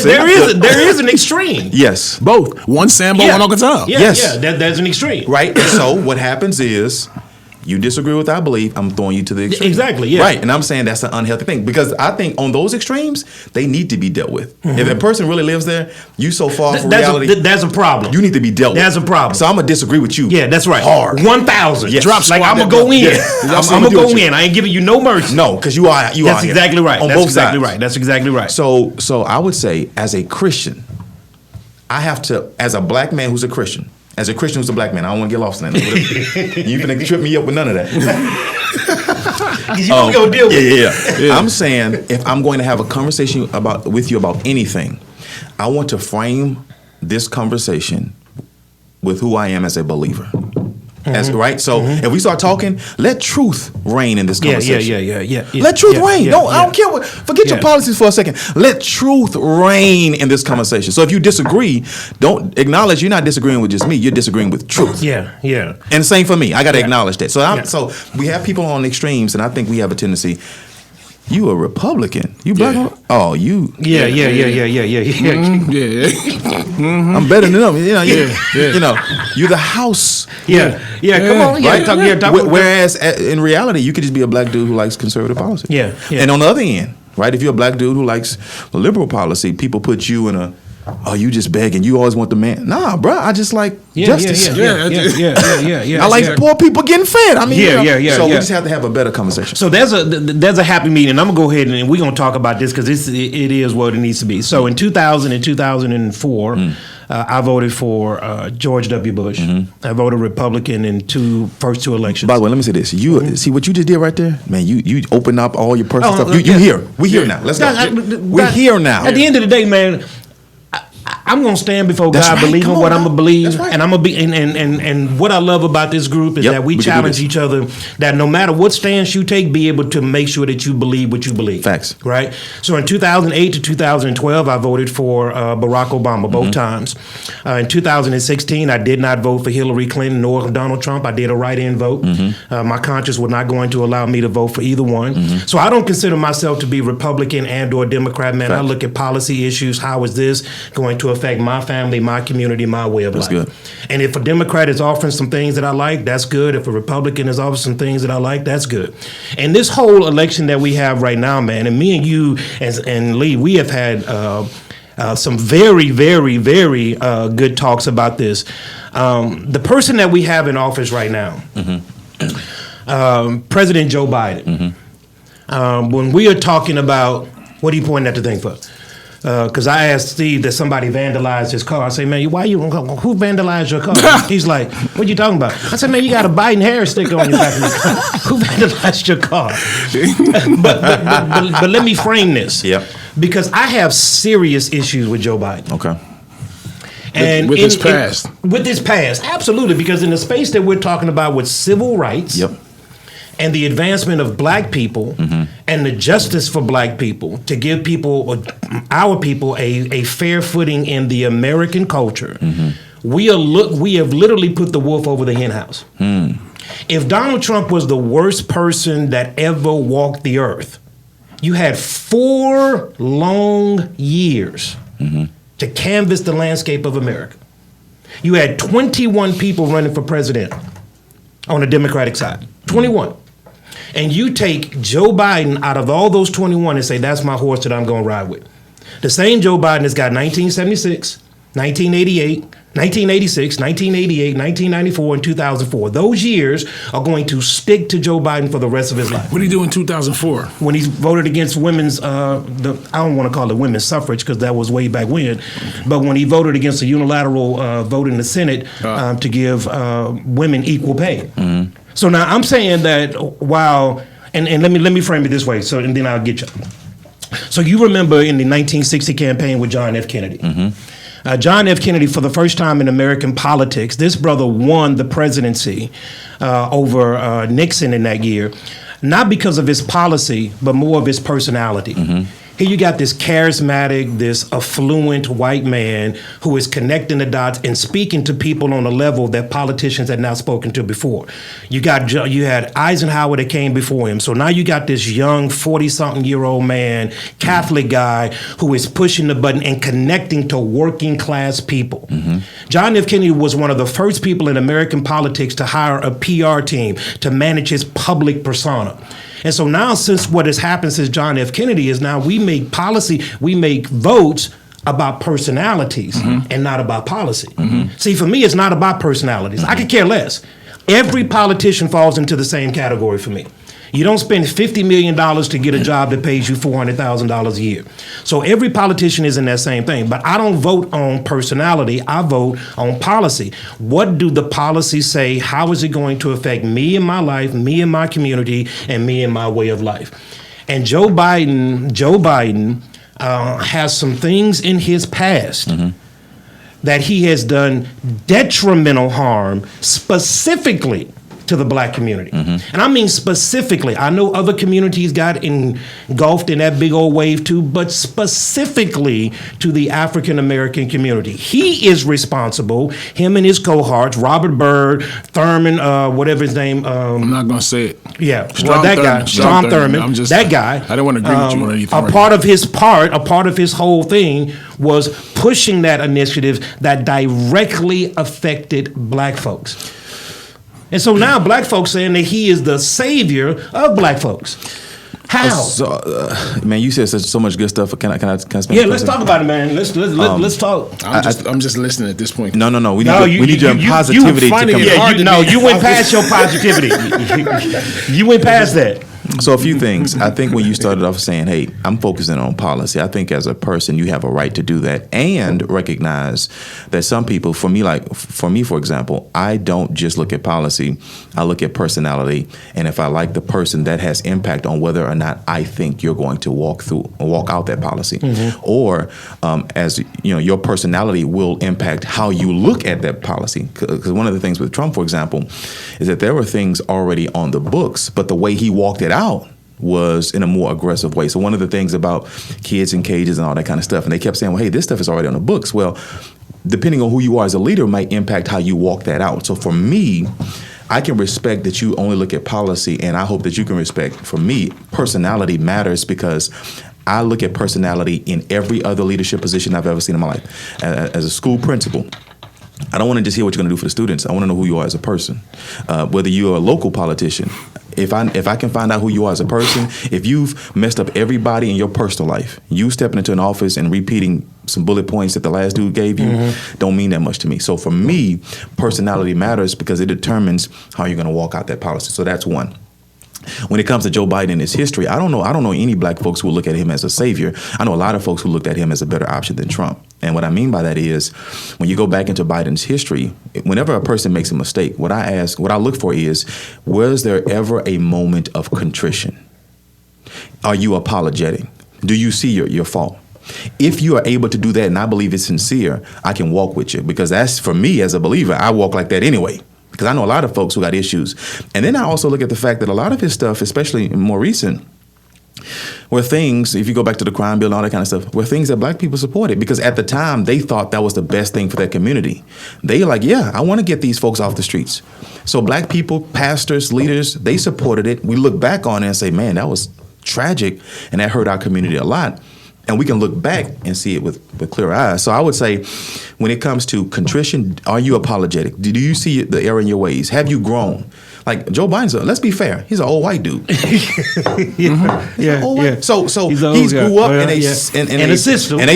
there is an extreme. Yes, both one Sambo, one Uncle Tom. Yeah, Yes. there's an extreme. right. And so what happens is, you disagree with what I believe, I'm throwing you to the extreme. Exactly, yeah. Right, and I'm saying that's an unhealthy thing because I think on those extremes, they need to be dealt with. If a person really lives there, you so far from reality, That's a problem. you need to be dealt with. That's a problem. So I'm going to disagree with you. Yeah, that's right. Hard. 1,000. Yes. Drops like Squad I'm gonna that go down. in. Yeah. I'm gonna go in. I ain't giving you no mercy. No, because you are. That's exactly right. On That's both exactly sides. right. That's exactly right. So I would say, as a Christian, I have to, as a black man who's a Christian, as a Christian who's a black man, I don't want to get lost in that. You finna trip me up with none of that. You gonna deal with it. Yeah. I'm saying, if I'm going to have a conversation with you about anything, I want to frame this conversation with who I am as a believer. That's right. So if we start talking, let truth reign in this conversation. Yeah. Let truth reign. I don't care what. Forget your Yeah. policies for a second. Let truth reign in this conversation. So if you disagree, don't acknowledge you're not disagreeing with just me. You're disagreeing with truth. Yeah. And same for me. I got to Yeah. acknowledge that. So we have people on extremes, and I think we have a tendency. You a Republican? You black? Yeah. Oh, you. Yeah. I'm better than them. You know, you're the House. Yeah. Come on. Right? Talk Whereas in reality, you could just be a black dude who likes conservative policy. Yeah. And on the other end, right, if you're a black dude who likes liberal policy, people put you in a, oh, you just begging. You always want the man. Nah, bro, I just like justice. Yeah. I like poor people getting fed. I mean, So we yeah. just have to have a better conversation. So there's a happy medium. I'm gonna go ahead and we're gonna talk about this because it is what it needs to be. So in 2000 and 2004, I voted for George W. Bush. I voted Republican in first two elections. By the way, let me say this. You see what you just did right there, man. You open up all your personal stuff. You yeah. here? We here now. Let's go. We're here now. At the end of the day, man, I'm gonna stand before That's God, right. believing Come on what I'm now. gonna believe, That's right. and I'm gonna be. And what I love about this group is Yep, that we we can do challenge this. each other. That no matter what stance you take, be able to make sure that you believe what you believe. Facts. Right. So in 2008 to 2012, I voted for Barack Obama both times. In 2016, I did not vote for Hillary Clinton nor Donald Trump. I did a write-in vote. My conscience was not going to allow me to vote for either one. So I don't consider myself to be Republican and/or Democrat. Man, I Facts. look at policy issues. How is this going to affect my family, my community, my way of life? good. And if a Democrat is offering some things that I like, that's good. If a Republican is offering some things that I like, that's good. And this whole election that we have right now, man, and me and you and Lee, we have had some very, very, very good talks about this. The person that we have in office right now, President Joe Biden, when we are talking about, what are you pointing at the thing for? Because I asked Steve that somebody vandalized his car. I say, man, who vandalized your car? He's like, what you talking about? I said, man, you got a Biden-Harris sticker on your back of your car. Who vandalized your car? but let me frame this. Yep. Because I have serious issues with Joe Biden. Okay. And with his past. With his past, absolutely. Because in the space that we're talking about with civil rights, Yep. and the advancement of black people and the justice for black people to give people, our people, a fair footing in the American culture, we have literally put the wolf over the hen house. If Donald Trump was the worst person that ever walked the earth, you had 4 long years to canvass the landscape of America. You had 21 people running for president on the Democratic side. 21. And you take Joe Biden out of all those 21 and say, that's my horse that I'm going to ride with. The same Joe Biden that's got 1976, 1988, 1986, 1988, 1994, and 2004. Those years are going to stick to Joe Biden for the rest of his life. What did he do in 2004? When he voted against women's, I don't want to call it women's suffrage because that was way back when, but when he voted against a unilateral vote in the Senate to give women equal pay. Mm-hmm. So now I'm saying that while, and let me frame it this way, so and then I'll get you. So you remember in the 1960 campaign with John F. Kennedy. Mm-hmm. John F. Kennedy, for the first time in American politics, this brother won the presidency over Nixon in that year, not because of his policy, but more of his personality. Mm-hmm. Here you got this charismatic, this affluent white man who is connecting the dots and speaking to people on a level that politicians had not spoken to before. You had Eisenhower that came before him. So now you got this young 40-something-year-old man, Catholic guy, who is pushing the button and connecting to working class people. Mm-hmm. John F. Kennedy was one of the first people in American politics to hire a PR team to manage his public persona. And so now, since what has happened since John F. Kennedy is now we make policy, we make votes about personalities mm-hmm. and not about policy. Mm-hmm. See, for me, it's not about personalities. Mm-hmm. I could care less. Every politician falls into the same category for me. You don't spend $50 million to get a job that pays you $400,000 a year. So every politician is in that same thing. But I don't vote on personality. I vote on policy. What do the policies say? How is it going to affect me in my life, me in my community, and me in my way of life? And Joe Biden has some things in his past mm-hmm. that he has done detrimental harm specifically to the black community. Mm-hmm. And I mean specifically, I know other communities got engulfed in that big old wave too, but specifically to the African American community. He is responsible, him and his cohorts, Robert Byrd, Thurman, whatever his name. I'm not going to say it. Yeah, well, that guy, Strom Thurman, that guy. I don't want to agree with you on anything. A part of his whole thing was pushing that initiative that directly affected black folks. And so now black folks saying that he is the savior of black folks. How? Man, you said so much good stuff. Can I spend? Yeah, let's talk about it, man. Let's talk. I'm just listening at this point. No. We need your positivity to come. You went past your positivity. You went past that. So a few things. I think when you started off saying, hey, I'm focusing on policy, I think as a person, you have a right to do that and recognize that some people, for me, for example, I don't just look at policy. I look at personality. And if I like the person, that has impact on whether or not I think you're going to walk out that policy. Mm-hmm. Or as you know, your personality will impact how you look at that policy. Because one of the things with Trump, for example, is that there were things already on the books, but the way he walked it out was in a more aggressive way. So one of the things about kids in cages and all that kind of stuff, and they kept saying, well, hey, this stuff is already on the books. Well, depending on who you are as a leader might impact how you walk that out. So for me, I can respect that you only look at policy, and I hope that you can respect, for me, personality matters because I look at personality in every other leadership position I've ever seen in my life. As a school principal, I don't want to just hear what you're going to do for the students. I want to know who you are as a person. Whether you're a local politician, if I can find out who you are as a person, if you've messed up everybody in your personal life, you stepping into an office and repeating some bullet points that the last dude gave you, mm-hmm. don't mean that much to me. So for me, personality matters because it determines how you're going to walk out that policy. So that's one. When it comes to Joe Biden and his history, I don't know any black folks who will look at him as a savior. I know a lot of folks who looked at him as a better option than Trump. And what I mean by that is when you go back into Biden's history, whenever a person makes a mistake, what I look for is, was there ever a moment of contrition? Are you apologetic? Do you see your fault? If you are able to do that, and I believe it's sincere, I can walk with you, because that's, for me as a believer, I walk like that anyway. Because I know a lot of folks who got issues. And then I also look at the fact that a lot of his stuff, especially more recent, were things, if you go back to the crime bill and all that kind of stuff, were things that black people supported. Because at the time, they thought that was the best thing for their community. They like, yeah, I want to get these folks off the streets. So black people, pastors, leaders, they supported it. We look back on it and say, man, that was tragic and that hurt our community a lot. And we can look back and see it with clear eyes. So I would say, when it comes to contrition, are you apologetic? Do you see the error in your ways? Have you grown? Like Joe Biden's, let's be fair, he's an old white dude. So he grew up in a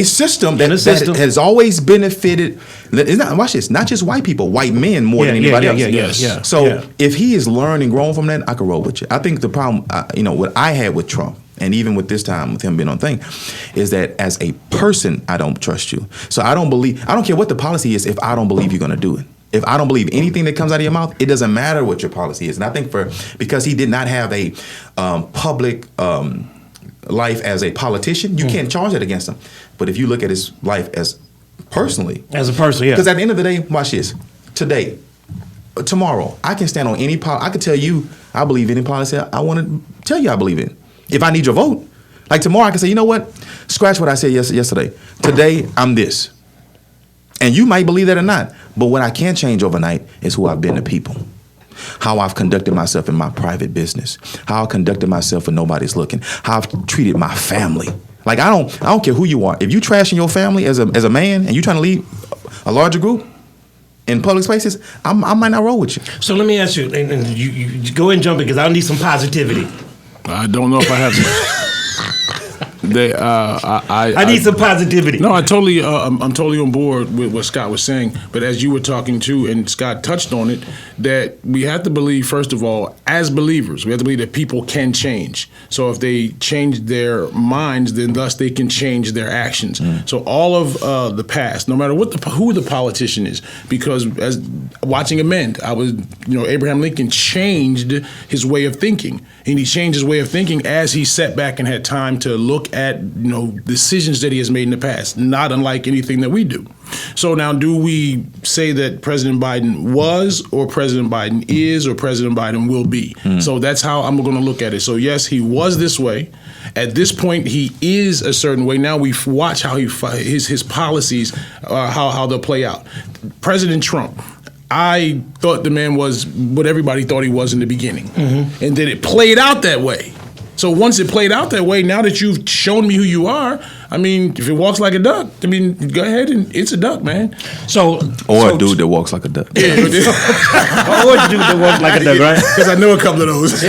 system that has always benefited. Watch this, not just white people, white men more than anybody else. So if he is learning and growing from that, I can roll with you. I think the problem, what I had with Trump, and even with this time with him being on thing, is that as a person, I don't trust you. So I don't care what the policy is if I don't believe you're going to do it. If I don't believe anything that comes out of your mouth, it doesn't matter what your policy is. And I think because he did not have a public life as a politician, you can't charge that against him. But if you look at his life as a person, because at the end of the day, watch this. Today, tomorrow, I can stand on any I can tell you I believe any policy I want to tell you I believe in. If I need your vote, like tomorrow, I can say, you know what? Scratch what I said yesterday. Today, I'm this. And you might believe that or not. But what I can change overnight is who I've been to people. How I've conducted myself in my private business. How I conducted myself when nobody's looking. How I've treated my family. Like, I don't care who you are. If you trashing your family as a man and you trying to lead a larger group in public spaces, I might not roll with you. So let me ask you, and you go ahead and jump in, because I need some positivity. I don't know if I have some. I need some positivity. No, I'm totally on board with what Scott was saying. But as you were talking to, and Scott touched on it, that we have to believe, first of all, as believers, we have to believe that people can change. So if they change their minds, then thus they can change their actions. So all of the past, no matter who the politician is, because as watching Amend, Abraham Lincoln changed his way of thinking, and he changed his way of thinking as he sat back and had time to look at decisions that he has made in the past, not unlike anything that we do. So now, do we say that President Biden was, or President Biden is, or President Biden will be? So that's how I'm going to look at it. So yes, he was this way. At this point, he is a certain way. Now we watch how his policies, how they'll play out. President Trump, I thought the man was what everybody thought he was in the beginning, and then it played out that way. So once it played out that way, now that you've shown me who you are, I mean, if it walks like a duck, I mean, go ahead and it's a duck, man. A dude that walks like a duck. Yeah. Or a dude that walks like a duck, right? Because I know a couple of those.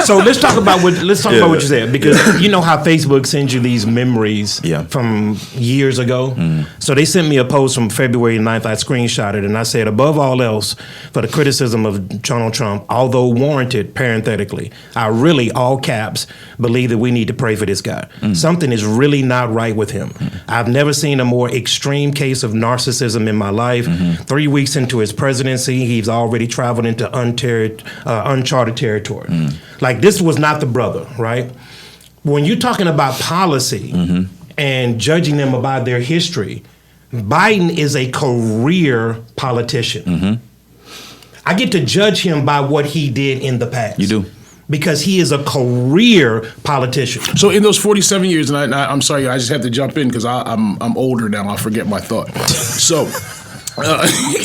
So let's talk about what you said, because you know how Facebook sends you these memories from years ago. So they sent me a post from February 9th. I screenshotted it, and I said, above all else, for the criticism of Donald Trump, although warranted parenthetically, I really, all caps, believe that we need to pray for this guy. Something is really not right with him. I've never seen a more extreme case of narcissism in my life. 3 weeks into his presidency, he's already traveled into uncharted territory. Like, this was not the brother, right? When you're talking about policy and judging them about their history, Biden is a career politician. I get to judge him by what he did in the past. You do. Because he is a career politician. So in those 47 years, and I'm sorry, I just have to jump in because I'm older now. I forget my thought. So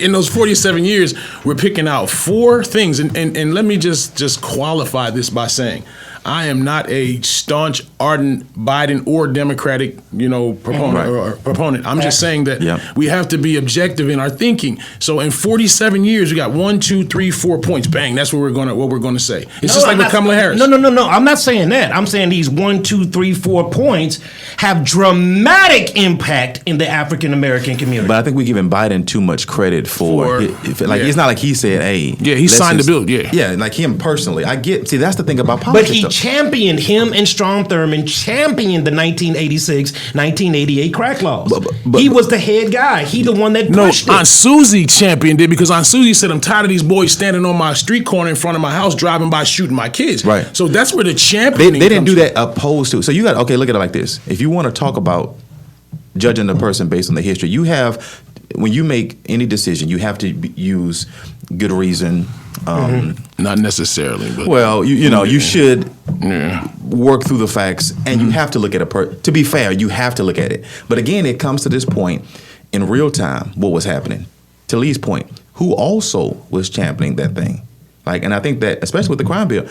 in those 47 years, we're picking out 4 things, and let me just qualify this by saying, I am not a staunch, ardent Biden or Democratic, proponent. I'm just saying that we have to be objective in our thinking. So in 47 years, we got 1, 2, 3, 4 points. Bang! That's what we're gonna say. It's just like with Kamala Harris. No. I'm not saying that. I'm saying these 1, 2, 3, 4 points have dramatic impact in the African American community. But I think we're giving Biden too much credit for it's not like he said, "Hey, he signed the bill." Yeah, like him personally. See, that's the thing about politics. But he championed him and Strom Thurmond championed the 1986, 1988 crack laws. But he was the head guy. He the one that pushed it. Aunt Susie championed it because Aunt Susie said, I'm tired of these boys standing on my street corner in front of my house, driving by, shooting my kids. Right. So that's where the championing They didn't do that opposed to. So you got, look at it like this. If you want to talk about judging the person based on the history, when you make any decision, you have to use good reason. Not necessarily, but you should work through the facts, and you have to look at to be fair, you have to look at it. But again, it comes to this point in real time. What was happening? To Lee's point, who also was championing that thing? And I think that especially with the crime bill,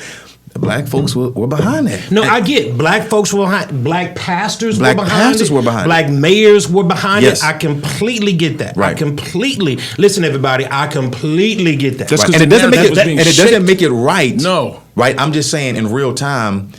Black folks were behind that. No, I get black folks were behind. Black pastors Black were behind pastors it. were behind it. Black mayors were behind Yes. it. I completely get that. Right. I completely listen, everybody. I completely get that. That's Right. 'cause And it the doesn't make narrative it, was being and it doesn't shaped. make it right. No. Right. I'm just saying in real time.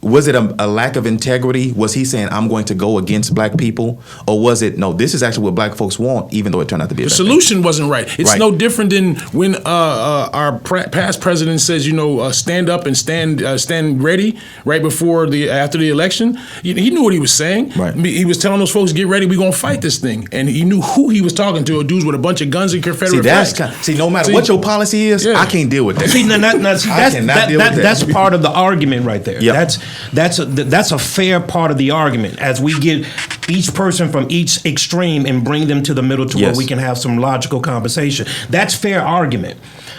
Was it a lack of integrity? Was he saying, I'm going to go against black people? Or was it, no, this is actually what black folks want, even though it turned out to be a The bad thing? solution wasn't right. It's Right. no different than when our past president says, stand up and stand ready right before after the election. He knew what he was saying. Right. He was telling those folks, get ready, we're gonna fight this thing. And he knew who he was talking to, dudes with a bunch of guns and Confederate flags. No matter what your policy is, Yeah. I can't deal with that. See, that's part of the argument right there. Yep. That's a fair part of the argument as we get each person from each extreme and bring them to the middle to where Yes. we can have some logical conversation. That's fair argument.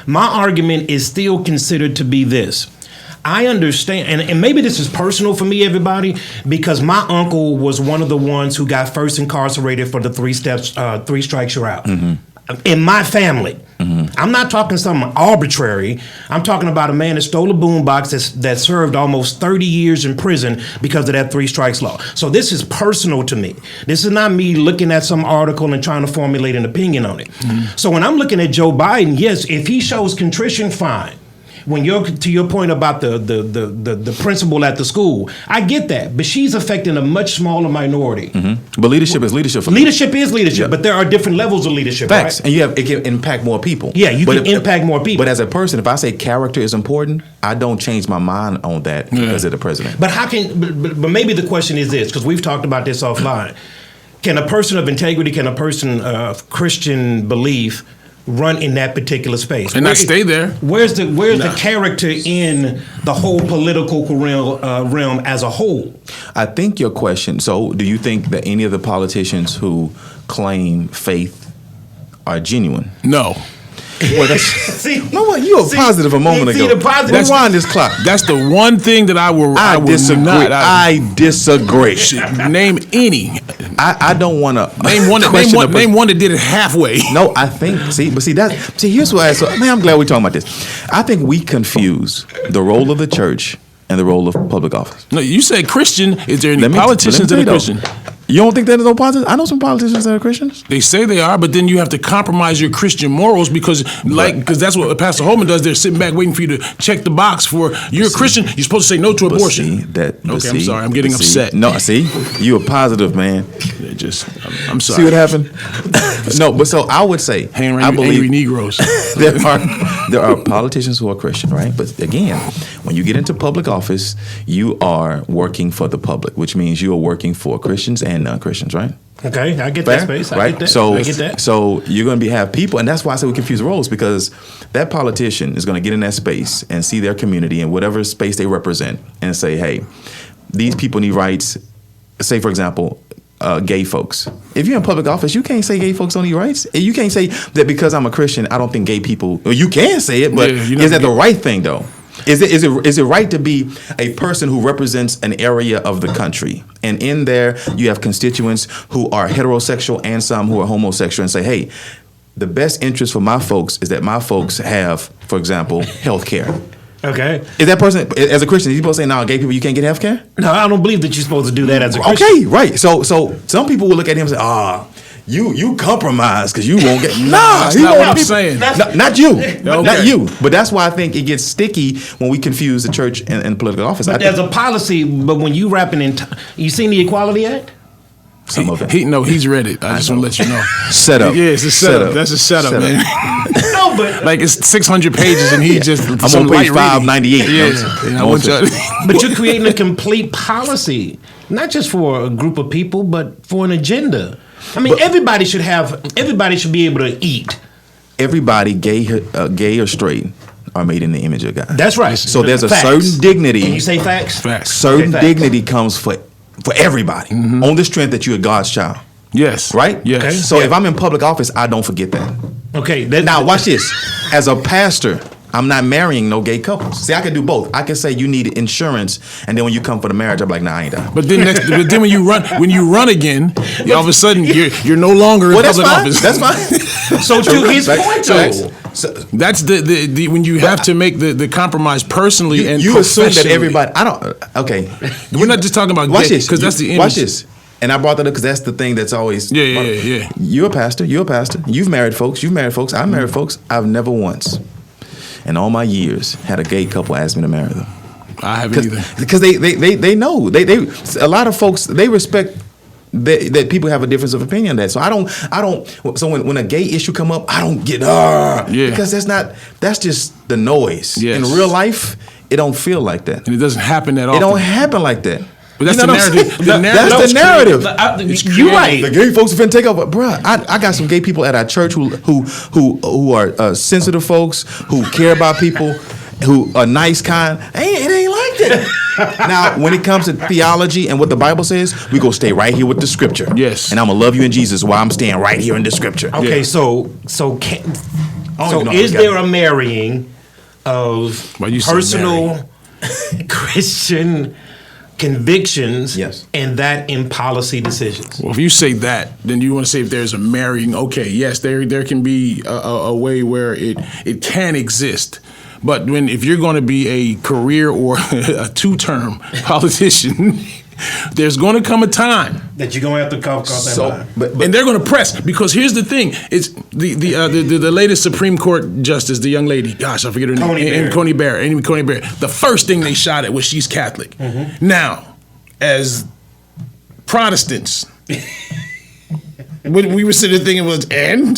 My argument is still considered to be this. I understand, and maybe this is personal for me, everybody, because my uncle was one of the ones who got first incarcerated for the 3 strikes you're out. In my family. I'm not talking something arbitrary. I'm talking about a man that stole a boombox that served almost 30 years in prison because of that 3 strikes law. So this is personal to me. This is not me looking at some article and trying to formulate an opinion on it. So when I'm looking at Joe Biden, yes, if he shows contrition, fine. When you're to your point about the principal at the school, I get that, but she's affecting a much smaller minority. But leadership is leadership. For Leadership is leadership, Yeah. but there are different levels of leadership. Facts. Right? And it can impact more people. Yeah, you can impact more people. But as a person, if I say character is important, I don't change my mind on that because of the president. But how can? But maybe the question is this, because we've talked about this offline. Can a person of integrity, can a person of Christian belief run in that particular space And not stay there? Where's the character in the whole political realm as a whole? I think your question, so do you think that any of the politicians who claim faith are genuine? No. Well, that's, See, no, what? You were positive a moment see ago. the positive- Rewind this clock. That's the one thing that I would disagree. not. I disagree. Name any. I don't want to Name one that did it halfway. No, I think here's what I'm glad we're talking about this. I think we confuse the role of the church and the role of public office. No, you said Christian. Is there any Let me politicians tell that you are though. Christian? You don't think there's no politicians? I know some politicians that are Christians. They say they are, but then you have to compromise your Christian morals because that's what Pastor Holman does. They're sitting back waiting for you to check the box for you're a Christian. You're supposed to say no to abortion. I'm sorry. I'm getting upset. No, see, you a positive man. I'm sorry. See what happened? No, but so I would say, I believe angry Negroes. there are politicians who are Christian, right? But again, when you get into public office, you are working for the public, which means you are working for Christians and non-Christians, right? Okay, I get Fair, that space. I right? get that. So, I get that. So you're going to have people, and that's why I say we confuse roles, because that politician is going to get in that space and see their community and whatever space they represent and say, hey, these people need rights. Say, for example, gay folks. If you're in public office, you can't say gay folks don't need rights. You can't say that because I'm a Christian, I don't think gay people. Well, you can say it, but is that the right thing though? Is it right to be a person who represents an area of the country, and in there you have constituents who are heterosexual and some who are homosexual, and say, hey, the best interest for my folks is that my folks have, for example, health care. Okay. Is that person, as a Christian, is he supposed to say, no, gay people, you can't get health care? No, I don't believe that you're supposed to do that as a Christian. Okay, right. So some people will look at him and say, you compromise because you won't get. That's not what I'm saying. Not you. Not you. But that's why I think it gets sticky when we confuse the church and political office. But there's a policy, but when you wrapping in, you seen the Equality Act? Some of it. He's read it. I just want to let you know. Setup. Yeah, it's a setup. That's a setup, man. No, but like it's 600 pages and he just I'm on page 598. Yeah. But you're creating a complete policy, not just for a group of people, but for an agenda. I mean, everybody should be able to eat. Everybody, gay or straight, are made in the image of God. That's right. So there's a Facts. certain dignity. Can you say facts? Facts. Certain Okay, facts. dignity comes for everybody on the strength that you're God's child. Yes. Right? Yes. Okay. So if I'm in public office, I don't forget that. Okay. Now watch this. As a pastor, I'm not marrying no gay couples. See, I can do both. I can say you need insurance, and then when you come for the marriage, I'm like, nah, I ain't done. But then when you run again, all of a sudden you're no longer in public office. That's fine. So to his point, though. So, that's the when you have to make the compromise personally and you assume that professionally. everybody. I don't. Okay. We're not just talking about Watch gay, this. because that's the image. Watch this. And I brought that up because that's the thing that's always. Yeah. You're a pastor. You've married folks. I've married folks. I've never once, in all my years, had a gay couple ask me to marry them. I haven't either. Because they know a lot of folks, they respect that people have a difference of opinion on that. So I don't. So when a gay issue come up, I don't get because that's just the noise. Yes. In real life, it don't feel like that. And it doesn't happen that often. It don't happen like that. But that's You know the what I'm narrative. saying? The narrative. That's the narrative. You're right. The gay folks are finna take over, bruh. I got some gay people at our church who are sensitive folks, who care about people, who are nice, kind. It ain't like that. Now, when it comes to theology and what the Bible says, we go stay right here with the scripture. Yes. And I'm gonna love you in Jesus while I'm staying right here in the scripture. Okay, Yeah. so is there a marrying of Well, you said personal Christian convictions Yes. and that in policy decisions? Well, if you say that, then you want to say if there's a marrying. Okay, yes, there can be a way where it can exist. But if you're going to be a career or a two-term politician, there's going to come a time, That you're gonna have to cross that line. but and they're going to press, because here's the thing: it's the latest Supreme Court justice, the young lady. Gosh, I forget her name. Amy Coney Barrett. The first thing they shot at was she's Catholic. Mm-hmm. Now, as Protestants. We were sitting there thinking,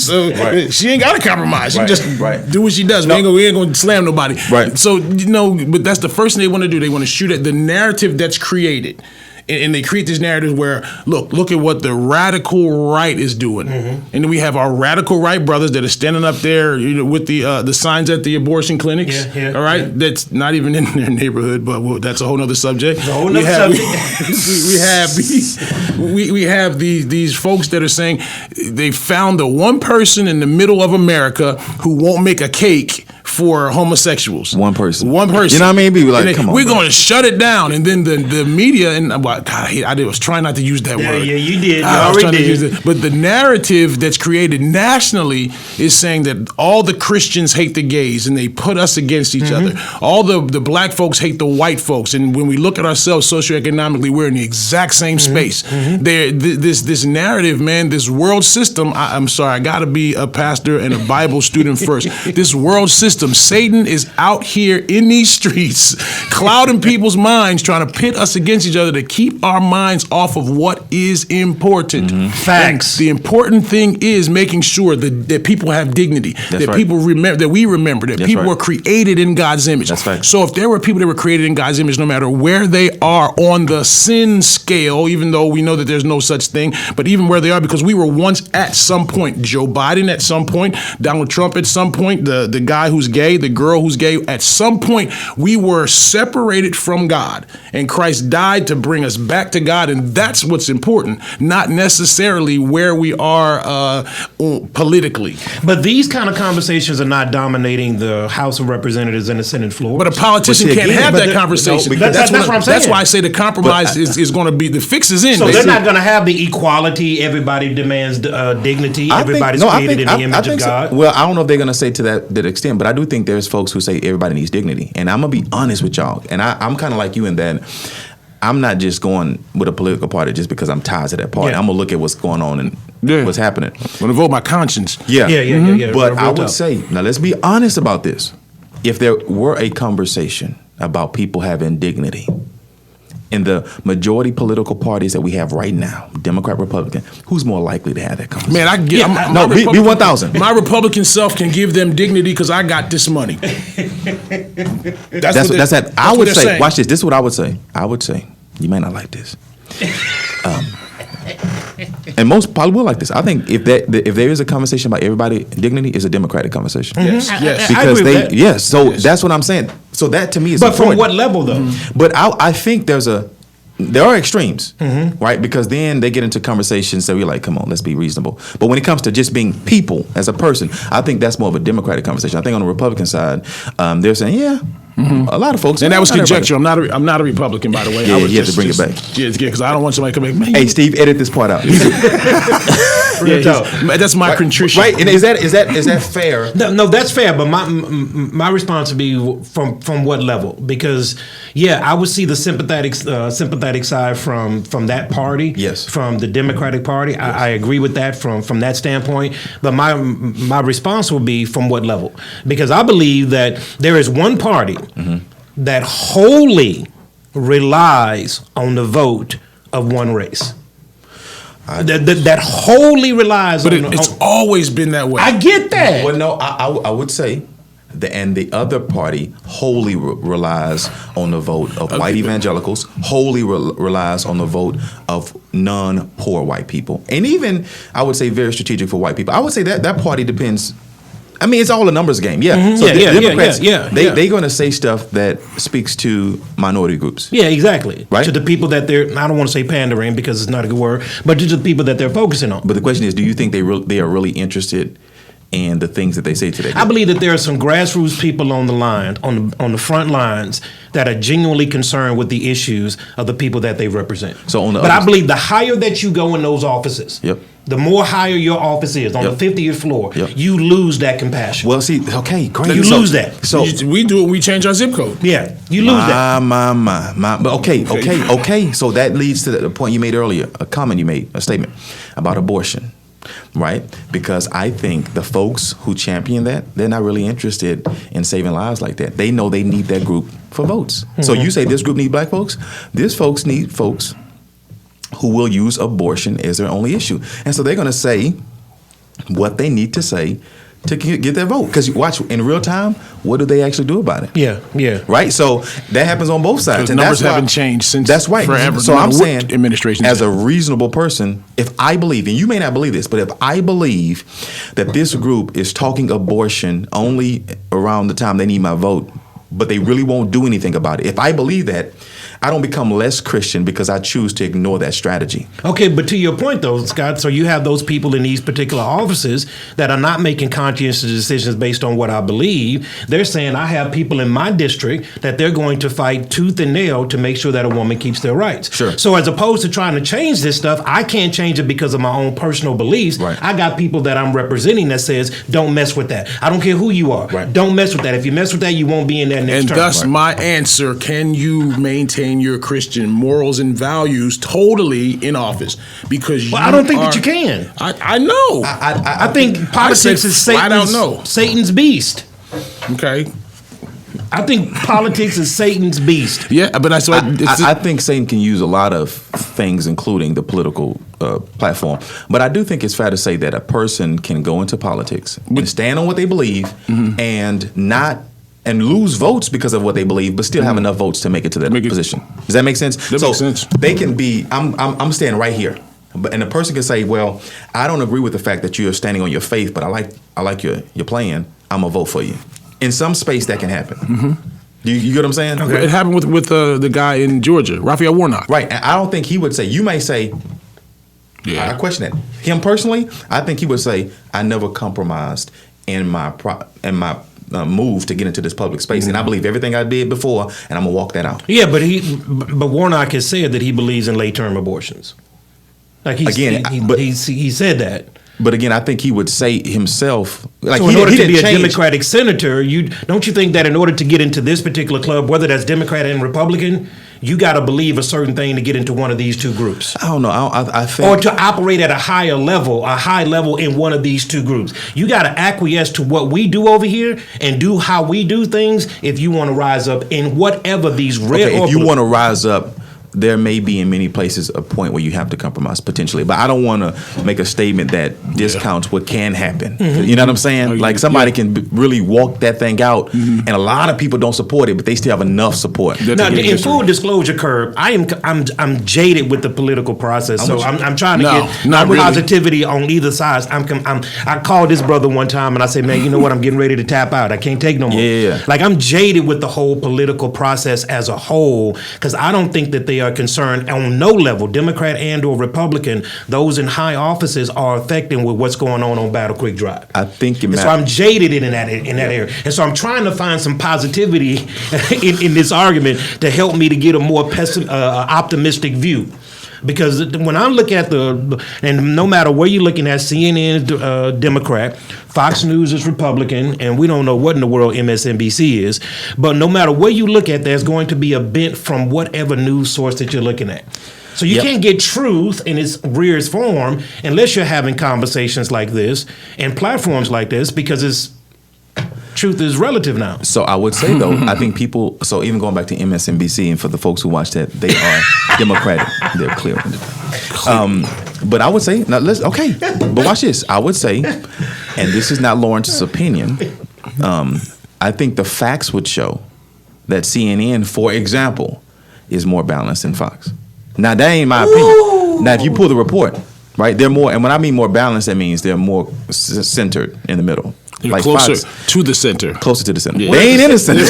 she ain't got to compromise. She Right, just right. do what she does. We ain't gonna slam nobody. Right. So but that's the first thing they want to do. They want to shoot at the narrative that's created. And they create this narrative where, look at what the radical right is doing. And then we have our radical right brothers that are standing up there, with the signs at the abortion clinics. Yeah, all right, yeah. That's not even in their neighborhood, but that's a whole nother subject. It's a whole nother subject. We have these folks that are saying they found the one person in the middle of America who won't make a cake for homosexuals. One person. You know what I mean? People like, come on, we're bro. going to shut it down. And then the media, and God, I was trying not to use that word. Yeah, you did. You I was already trying to did. use it. But the narrative that's created nationally is saying that all the Christians hate the gays and they put us against each other. All the black folks hate the white folks. And when we look at ourselves socioeconomically, we're in the exact same space. This narrative, man, this world system, I'm sorry, I got to be a pastor and a Bible student first. This world system, Satan is out here in these streets, clouding people's minds, trying to pit us against each other to keep our minds off of what is important. Facts. And the important thing is making sure that people have dignity, that right. people remember, that we remember, that That's people right. were created in God's image. That's right. So if there were people that were created in God's image, no matter where they are on the sin scale, even though we know that there's no such thing, but even where they are, because we were once at some point, Joe Biden at some point, Donald Trump at some point, the guy who's gay, the girl who's gay, at some point we were separated from God, and Christ died to bring us back to God, and that's what's important, not necessarily where we are politically. But these kind of conversations are not dominating the House of Representatives and the Senate floor. But a politician But see, can't again, have but that the- conversation. no, that's what I'm saying. That's why I say the compromise is going to be, the fix is in. so They they're see- not going to have the equality. Everybody demands dignity. Everybody's created in the image of God. So. Well, I don't know if they're going to say to that extent, but I do think there's folks who say everybody needs dignity. And I'm going to be honest with y'all. And I'm kind of like you in that I'm not just going with a political party just because I'm tied to that party. Yeah. I'm going to look at what's going on and what's happening. I'm going to vote my conscience. Yeah. Yeah. But Real I would tough. say, now let's be honest about this. If there were a conversation about people having dignity in the majority political parties that we have right now, Democrat, Republican, who's more likely to have that conversation? Man, I get Yeah, no, be 1,000. My Republican self can give them dignity because I got this money. That's that. I would say, watch this. This is what I would say. I would say, you may not like this. And most probably will like this. I think if there is a conversation about everybody dignity, it's a Democratic conversation. Yes. Yes. I Because agree with that. yes. So that's what I'm saying. So that to me is But from important. what level, though? But I think there's a there are extremes, right? Because then they get into conversations that we're like, come on, let's be reasonable. But when it comes to just being people as a person, I think that's more of a Democratic conversation. I think on the Republican side, they're saying, yeah, a lot of folks. And that was conjecture. I'm not a Republican, by the way. Yeah, you have to bring it back. Yeah, because I don't want somebody to come back. Hey, Steve, edit this part out. That's my contrition. Right? And is that fair? No, that's fair. But my response would be from what level? Because I would see the sympathetic side from that party. Yes. From the Democratic Party. Yes. I agree with that from that standpoint. But my response will be from what level? Because I believe that there is one party that wholly relies on the vote of one race. That wholly relies on... But it's always been that way. I get that. Well, no, I would say... And the other party wholly relies on the vote of white evangelicals, wholly relies on the vote of non-poor white people. And even, I would say, very strategic for white people. I would say that party depends... I mean, it's all a numbers game. Yeah. So Democrats, they're going to say stuff that speaks to minority groups. Yeah, exactly. Right? To the people that I don't want to say pandering because it's not a good word, but to the people that they're focusing on. But the question is, do you think they are really interested in the things that they say today? I believe that there are some grassroots people on the line, on the front lines, that are genuinely concerned with the issues of the people that they represent. But I believe the higher that you go in those offices, the more higher your office is on the 50th floor, you lose that compassion. Well, see, okay, great. You lose that. So we do it. We change our zip code. Yeah, you lose that. But okay. So that leads to the point you made earlier, a comment you made, a statement about abortion. Right? Because I think the folks who champion that, they're not really interested in saving lives like that. They know they need that group for votes. So you say this group need black folks? These folks need folks who will use abortion as their only issue. And so they're going to say what they need to say to get their vote. Because watch, in real time, what do they actually do about it? Yeah. Right? So that happens on both sides. And numbers haven't changed since forever. So I'm saying, as a reasonable person, if I believe, and you may not believe this, but if I believe that this group is talking abortion only around the time they need my vote, but they really won't do anything about it, if I believe that, I don't become less Christian because I choose to ignore that strategy. Okay, but to your point, though, Scott, so you have those people in these particular offices that are not making conscientious decisions based on what I believe. They're saying, I have people in my district that they're going to fight tooth and nail to make sure that a woman keeps their rights. Sure. So as opposed to trying to change this stuff, I can't change it because of my own personal beliefs. Right. I got people that I'm representing that says, don't mess with that. I don't care who you are. Right. Don't mess with that. If you mess with that, you won't be in that next term. And thus my answer, can you maintain your Christian morals and values totally in office? Because I don't think that you can. I know. I think politics is Satan's beast. Okay. I think politics is Satan's beast. Yeah, but that's why I think Satan can use a lot of things, including the political platform. But I do think it's fair to say that a person can go into politics and stand on what they believe and lose votes because of what they believe, but still have enough votes to make it to that position. Does that make sense? Makes sense. They can be, I'm standing right here. And a person can say, well, I don't agree with the fact that you're standing on your faith, but I like your plan. I'm going to vote for you. In some space, that can happen. You get what I'm saying? Okay. It happened with the guy in Georgia, Raphael Warnock. Right. And I don't think he would say, you may say, I question that. Him personally, I think he would say, I never compromised in my move to get into this public space, and I believe everything I did before, and I'm gonna walk that out. Yeah, but Warnock has said that he believes in late-term abortions. Like he said that. But again, I think he would say himself, like, so in order to be a Democratic senator, don't you think that in order to get into this particular club, whether that's Democrat and Republican, you got to believe a certain thing to get into one of these two groups? I don't know. I think, or to operate at a high level in one of these two groups. You got to acquiesce to what we do over here and do how we do things if you want to rise up in whatever these red or if you want to rise up, there may be in many places a point where you have to compromise potentially, but I don't want to make a statement that discounts what can happen. You know what I'm saying? Like somebody can really walk that thing out, and a lot of people don't support it, but they still have enough support. Now, in full disclosure, Curb, I'm jaded with the political process, so I'm trying to get positivity on either side. I called this brother one time and I said, man, you know what? I'm getting ready to tap out. I can't take no more. Yeah. Like I'm jaded with the whole political process as a whole because I don't think that they are concerned on no level, Democrat and or Republican, those in high offices are affecting with what's going on Battle Creek Drive. I think so I'm jaded in that area. And so I'm trying to find some positivity in this argument to help me to get a more optimistic view. Because when I look at and no matter where you're looking at, CNN is Democrat, Fox News is Republican, and we don't know what in the world MSNBC is. But no matter where you look at, there's going to be a bent from whatever news source that you're looking at. So you can't get truth in its rearest form unless you're having conversations like this and platforms like this, because truth is relative now. So I would say, though, I think people, so even going back to MSNBC, and for the folks who watch that, they are Democratic. They're clear. But I would say, now but watch this. I would say, and this is not Lawrence's opinion, I think the facts would show that CNN, for example, is more balanced than Fox. Now, that ain't my opinion. Now, if you pull the report, right, they're more, and when I mean more balanced, that means they're more centered in the middle. You're like closer to the center. Closer to the center. Yeah. They ain't in the center.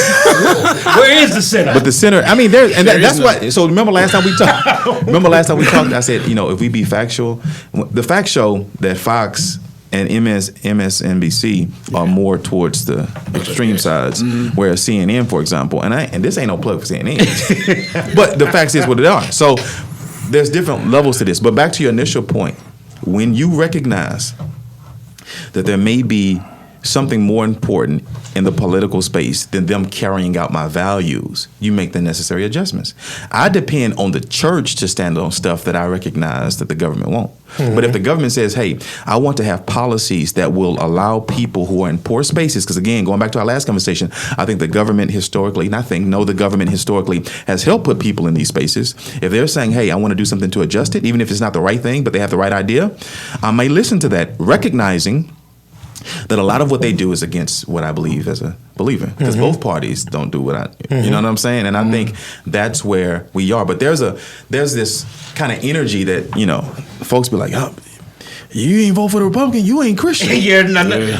Where is the center? But the center, I mean, that's why. So remember last time we talked? I said, if we be factual, the facts show that Fox and MSNBC are more towards the extreme sides, whereas CNN, for example, and this ain't no plug for CNN, but the facts is what they are. So there's different levels to this. But back to your initial point, when you recognize that there may be something more important in the political space than them carrying out my values, you make the necessary adjustments. I depend on the church to stand on stuff that I recognize that the government won't. But if the government says, hey, I want to have policies that will allow people who are in poor spaces, because again, going back to our last conversation, I think the government historically has helped put people in these spaces. If they're saying, hey, I want to do something to adjust it, even if it's not the right thing, but they have the right idea, I may listen to that, recognizing that a lot of what they do is against what I believe as a believer, because both parties don't do what you know what I'm saying? And I think that's where we are. But there's this kind of energy that, folks be like, oh, you ain't vote for the Republican, you ain't Christian.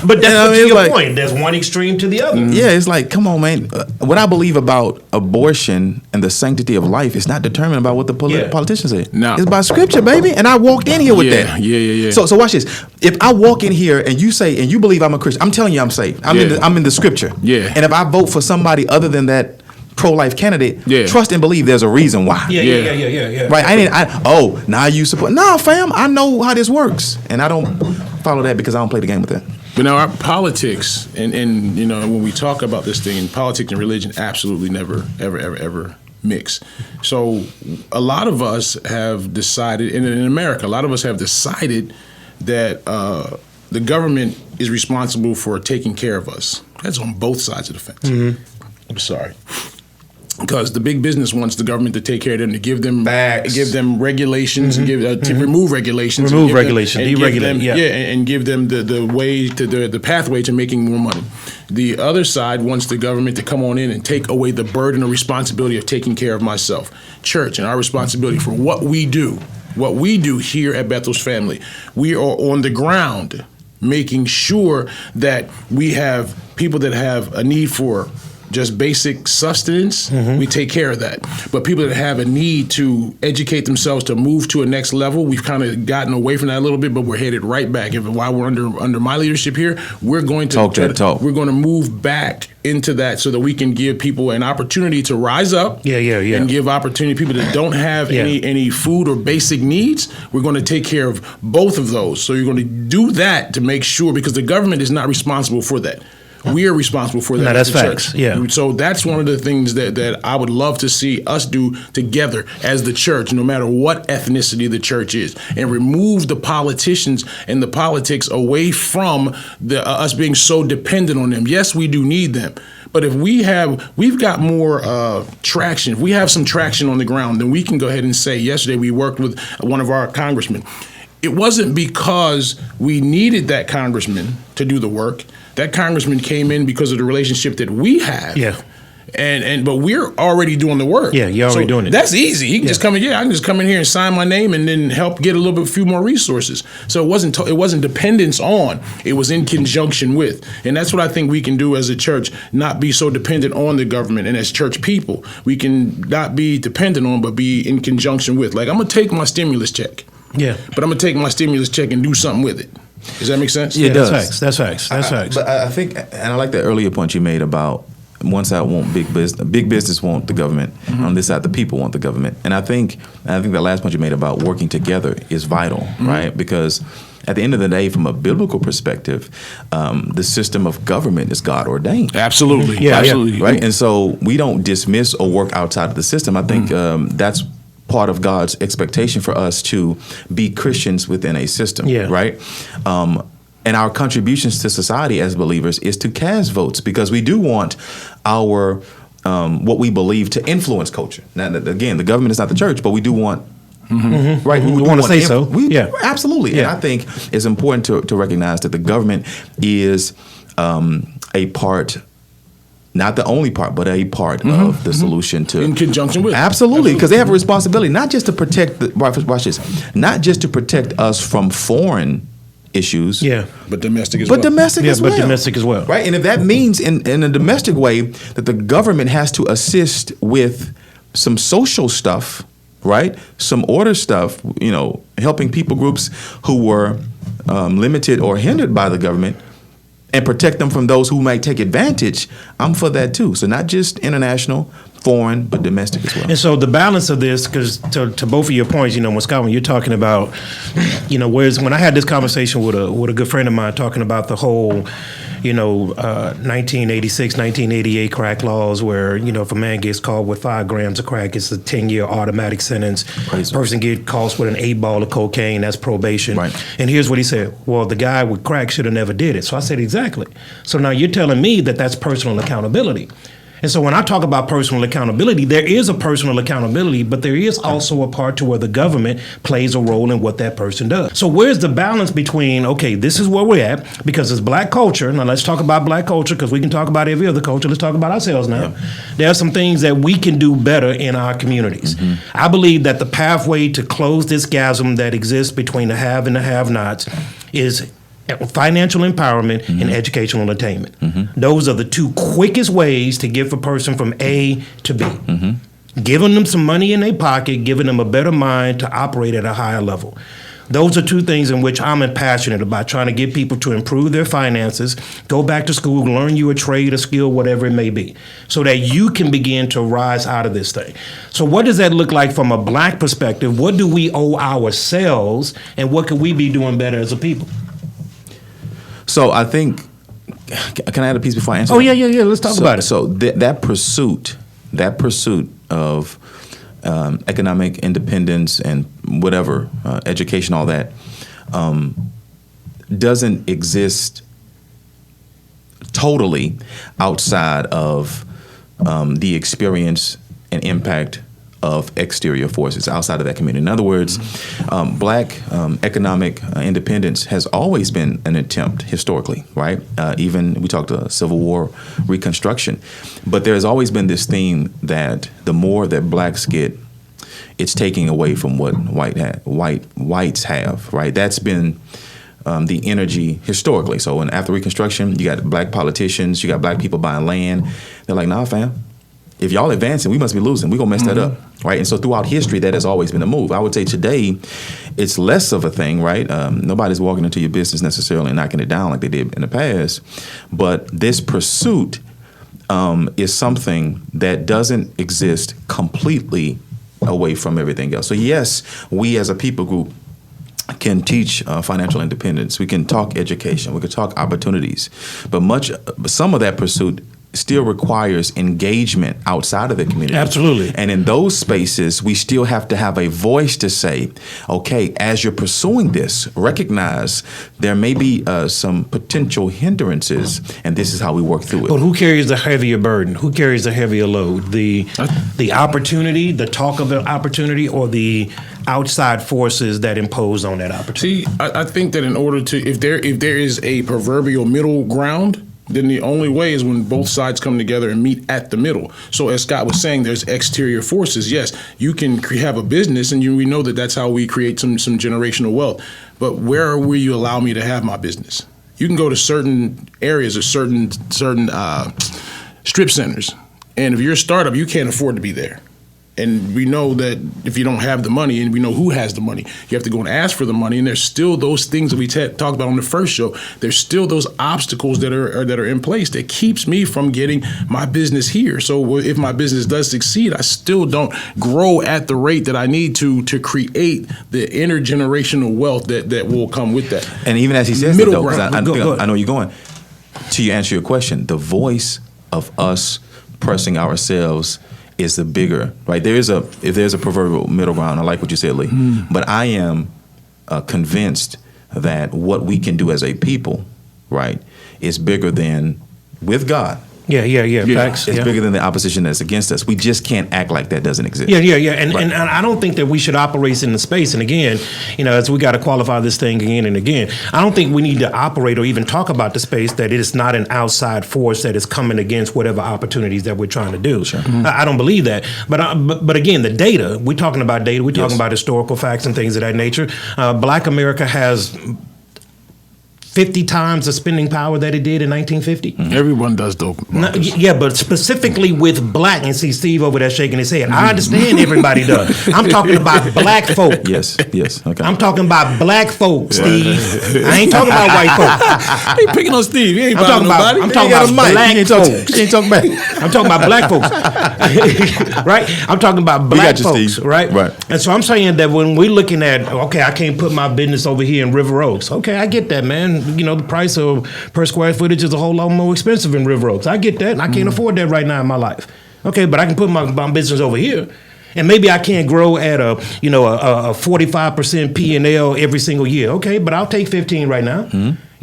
But that's your point. There's one extreme to the other. Yeah, it's like, come on, man. What I believe about abortion and the sanctity of life is not determined by what the politicians say. No. It's by scripture, baby. And I walked in here with that. Yeah. So watch this. If I walk in here and you say, and you believe I'm a Christian, I'm telling you I'm saved. I'm in the scripture. Yeah. And if I vote for somebody other than that pro-life candidate, trust and believe there's a reason why. Yeah. Right? Now you support. No, fam, I know how this works. And I don't follow that because I don't play the game with that. But now our politics, and when we talk about this thing, politics and religion absolutely never, ever mix. So a lot of us have decided, and in America, a lot of us have decided that the government is responsible for taking care of us. That's on both sides of the fence. I'm sorry. Because the big business wants the government to take care of them, to give them regulations, and to remove regulations, deregulate, and give them the way to the pathway to making more money. The other side wants the government to come on in and take away the burden or responsibility of taking care of myself, church, and our responsibility for what we do here at Bethel's Family. We are on the ground making sure that we have people that have a need for just basic sustenance, we take care of that. But people that have a need to educate themselves to move to a next level, we've kind of gotten away from that a little bit, but we're headed right back. While we're under my leadership here, we're going to we're going to move back into that so that we can give people an opportunity to rise up. And give opportunity to people that don't have any food or basic needs. We're going to take care of both of those. So you're going to do that to make sure, because the government is not responsible for that. We are responsible for that. No, that's facts. Church. Yeah. So that's one of the things that I would love to see us do together as the church, no matter what ethnicity the church is, and remove the politicians and the politics away from us being so dependent on them. Yes, we do need them. But if we've got more traction, if we have some traction on the ground, then we can go ahead and say, yesterday we worked with one of our congressmen. It wasn't because we needed that congressman to do the work. That congressman came in because of the relationship that we have. But we're already doing the work. Yeah, you're already doing it. That's easy. He can just come in. Yeah, I can just come in here and sign my name and then help get a few more resources. So it wasn't dependence on. It was in conjunction with, and that's what I think we can do as a church. Not be so dependent on the government, and as church people, we can not be dependent on, but be in conjunction with. Like, I'm gonna take my stimulus check. Yeah, but I'm gonna take my stimulus check and do something with it. Does that make sense? Yeah, it does. That's facts. But I think, and I like the earlier point you made about one side want big business want the government. On this side, the people want the government. And I think that last point you made about working together is vital, right? Because at the end of the day, from a biblical perspective, the system of government is God ordained. Absolutely. Yeah, absolutely. Right. And so we don't dismiss or work outside of the system. I think that's part of God's expectation for us to be Christians within a system. Yeah. Right. And our contributions to society as believers is to cast votes, because we do want our what we believe to influence culture. Now, again, the government is not the church, but we do want. Right, we want to say so. Yeah, absolutely. And I think it's important to recognize that the government is a part, not the only part, but a part of the solution to, in conjunction with. Absolutely, because they have a responsibility not just to protect watch this, not just to protect us from foreign issues. Yeah, but domestic as well. Domestic as well. But domestic as well. Right, and if that means in a domestic way that the government has to assist with some social stuff, right, some order stuff, helping people groups who were limited or hindered by the government, and protect them from those who might take advantage, I'm for that too. So not just international, foreign, but domestic as well. And so the balance of this, because to both of your points, when Scott, when you're talking about, whereas when I had this conversation with a good friend of mine talking about the whole, 1986, 1988 crack laws, where, if a man gets caught with 5 grams of crack, it's a 10-year automatic sentence. Person get caught with an 8-ball of cocaine, that's probation. Right. And here's what he said: well, the guy with crack should have never did it. So I said, exactly. So now you're telling me that that's personal accountability. And so when I talk about personal accountability, there is a personal accountability, but there is also a part to where the government plays a role in what that person does. So where's the balance between, okay, this is where we're at, because it's black culture. Now let's talk about black culture, because we can talk about every other culture. Let's talk about ourselves now. Yeah. There are some things that we can do better in our communities. I believe that the pathway to close this chasm that exists between the have and the have-nots is financial empowerment and educational attainment. Those are the 2 quickest ways to get a person from A to B. Giving them some money in their pocket, giving them a better mind to operate at a higher level. Those are 2 things in which I'm passionate about, trying to get people to improve their finances, go back to school, learn you a trade, a skill, whatever it may be, so that you can begin to rise out of this thing. So what does that look like from a black perspective? What do we owe ourselves, and what could we be doing better as a people? So I think, can I add a piece before I answer? Oh, yeah. Let's talk about it. So that pursuit of economic independence and whatever, education, all that, doesn't exist totally outside of the experience and impact of exterior forces outside of that community. In other words, black economic independence has always been an attempt historically, right? Even we talked Civil War, Reconstruction, but there's always been this theme that the more that blacks get, it's taking away from what whites have, right? That's been the energy historically. So after Reconstruction, you got black politicians, you got black people buying land. They're like, nah, fam. If y'all advancing, we must be losing. We're going to mess that up, right? And so throughout history, that has always been a move. I would say today, it's less of a thing, right? Nobody's walking into your business necessarily and knocking it down like they did in the past. But this pursuit is something that doesn't exist completely away from everything else. So yes, we as a people group can teach financial independence. We can talk education. We can talk opportunities. But some of that pursuit still requires engagement outside of the community. Absolutely. And in those spaces, we still have to have a voice to say, okay, as you're pursuing this, recognize there may be some potential hindrances, and this is how we work through it. But who carries the heavier burden? Who carries the heavier load? The opportunity, the talk of the opportunity, or the outside forces that impose on that opportunity? See, I think that in order to, if there is a proverbial middle ground, then the only way is when both sides come together and meet at the middle. So as Scott was saying, there's exterior forces. Yes, you can have a business, and we know that that's how we create some generational wealth. But where will you allow me to have my business? You can go to certain areas or certain strip centers, and if you're a startup, you can't afford to be there. And we know that if you don't have the money, and we know who has the money, you have to go and ask for the money. And there's still those things that we talked about on the first show. There's still those obstacles that are in place that keeps me from getting my business here. So if my business does succeed, I still don't grow at the rate that I need to create the intergenerational wealth that will come with that. And even as he says, Middle that, though, 'cause ground. I know you're going to answer your question. The voice of us pressing ourselves is the bigger, right? If there's a proverbial middle ground, I like what you said, Lee. But I am convinced that what we can do as a people, right, is bigger than with God. Yeah. Facts. It's bigger than the opposition that's against us. We just can't act like that doesn't exist. Yeah. And I don't think that we should operate in the space. And again, as we got to qualify this thing again and again, I don't think we need to operate or even talk about the space that it is not an outside force that is coming against whatever opportunities that we're trying to do. Sure. I don't believe that. But again, the data, we're talking about data, we're talking about historical facts and things of that nature. Black America has 50 times the spending power that it did in 1950. Everyone does, though. Yeah, but specifically with black, and see Steve over there shaking his head. I understand everybody does. I'm talking about black folk. Yes. Okay. I'm talking about black folk, Steve. I ain't talking about white folk. He picking on Steve. He ain't I'm talking about black folks. He ain't talking back. I'm talking about black folks, right? I'm talking about black you, folks, Steve. right? Right. And so I'm saying that when we're looking at, okay, I can't put my business over here in River Oaks. Okay, I get that, man. The price of per square footage is a whole lot more expensive in River Oaks. I get that, and I can't afford that right now in my life. Okay, but I can put my business over here. And maybe I can't grow at a 45% P&L every single year. Okay, but I'll take 15 right now.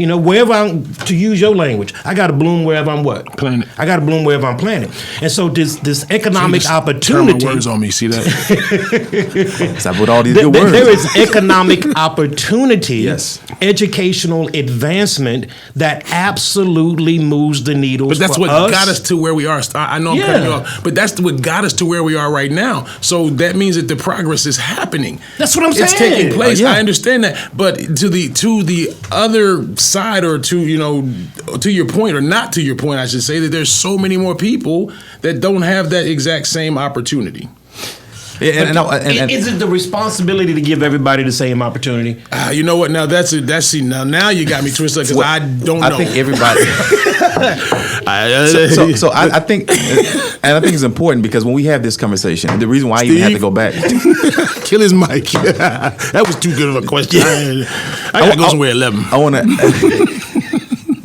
Wherever I'm, to use your language, I got to bloom wherever I'm what? Planted. I got to bloom wherever I'm planted. And so this economic opportunity. Turn my words on me, see that? Stop with all these good words. There is economic opportunity, Yes. educational advancement that absolutely moves the needles. But that's for what us. got us to where we are. I know I'm cutting you off, but that's what got us to where we are right now. So that means that the progress is happening. That's what I'm saying. It's taking place. Yeah. I understand that, but to the other side, or to your point, or not to your point, I should say, that there's so many more people that don't have that exact same opportunity. Is it the responsibility to give everybody the same opportunity? You know what? Now now you got me twisted, because I don't know. I think everybody. so I think, and I think it's important, because when we have this conversation, the reason why I even have to go back. Kill his mic. That was too good of a question. I gotta go somewhere at 11. I want to.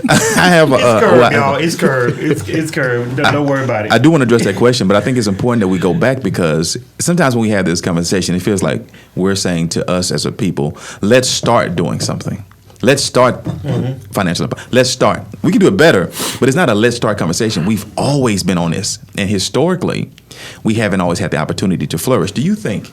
I have It's curved, y'all. It's curved. It's curved. Don't worry about it. I do want to address that question, but I think it's important that we go back, because sometimes when we have this conversation, it feels like we're saying to us as a people, let's start doing something. Let's start financial. Let's start. We can do it better, but it's not a let's start conversation. We've always been on this. And historically, we haven't always had the opportunity to flourish. Do you think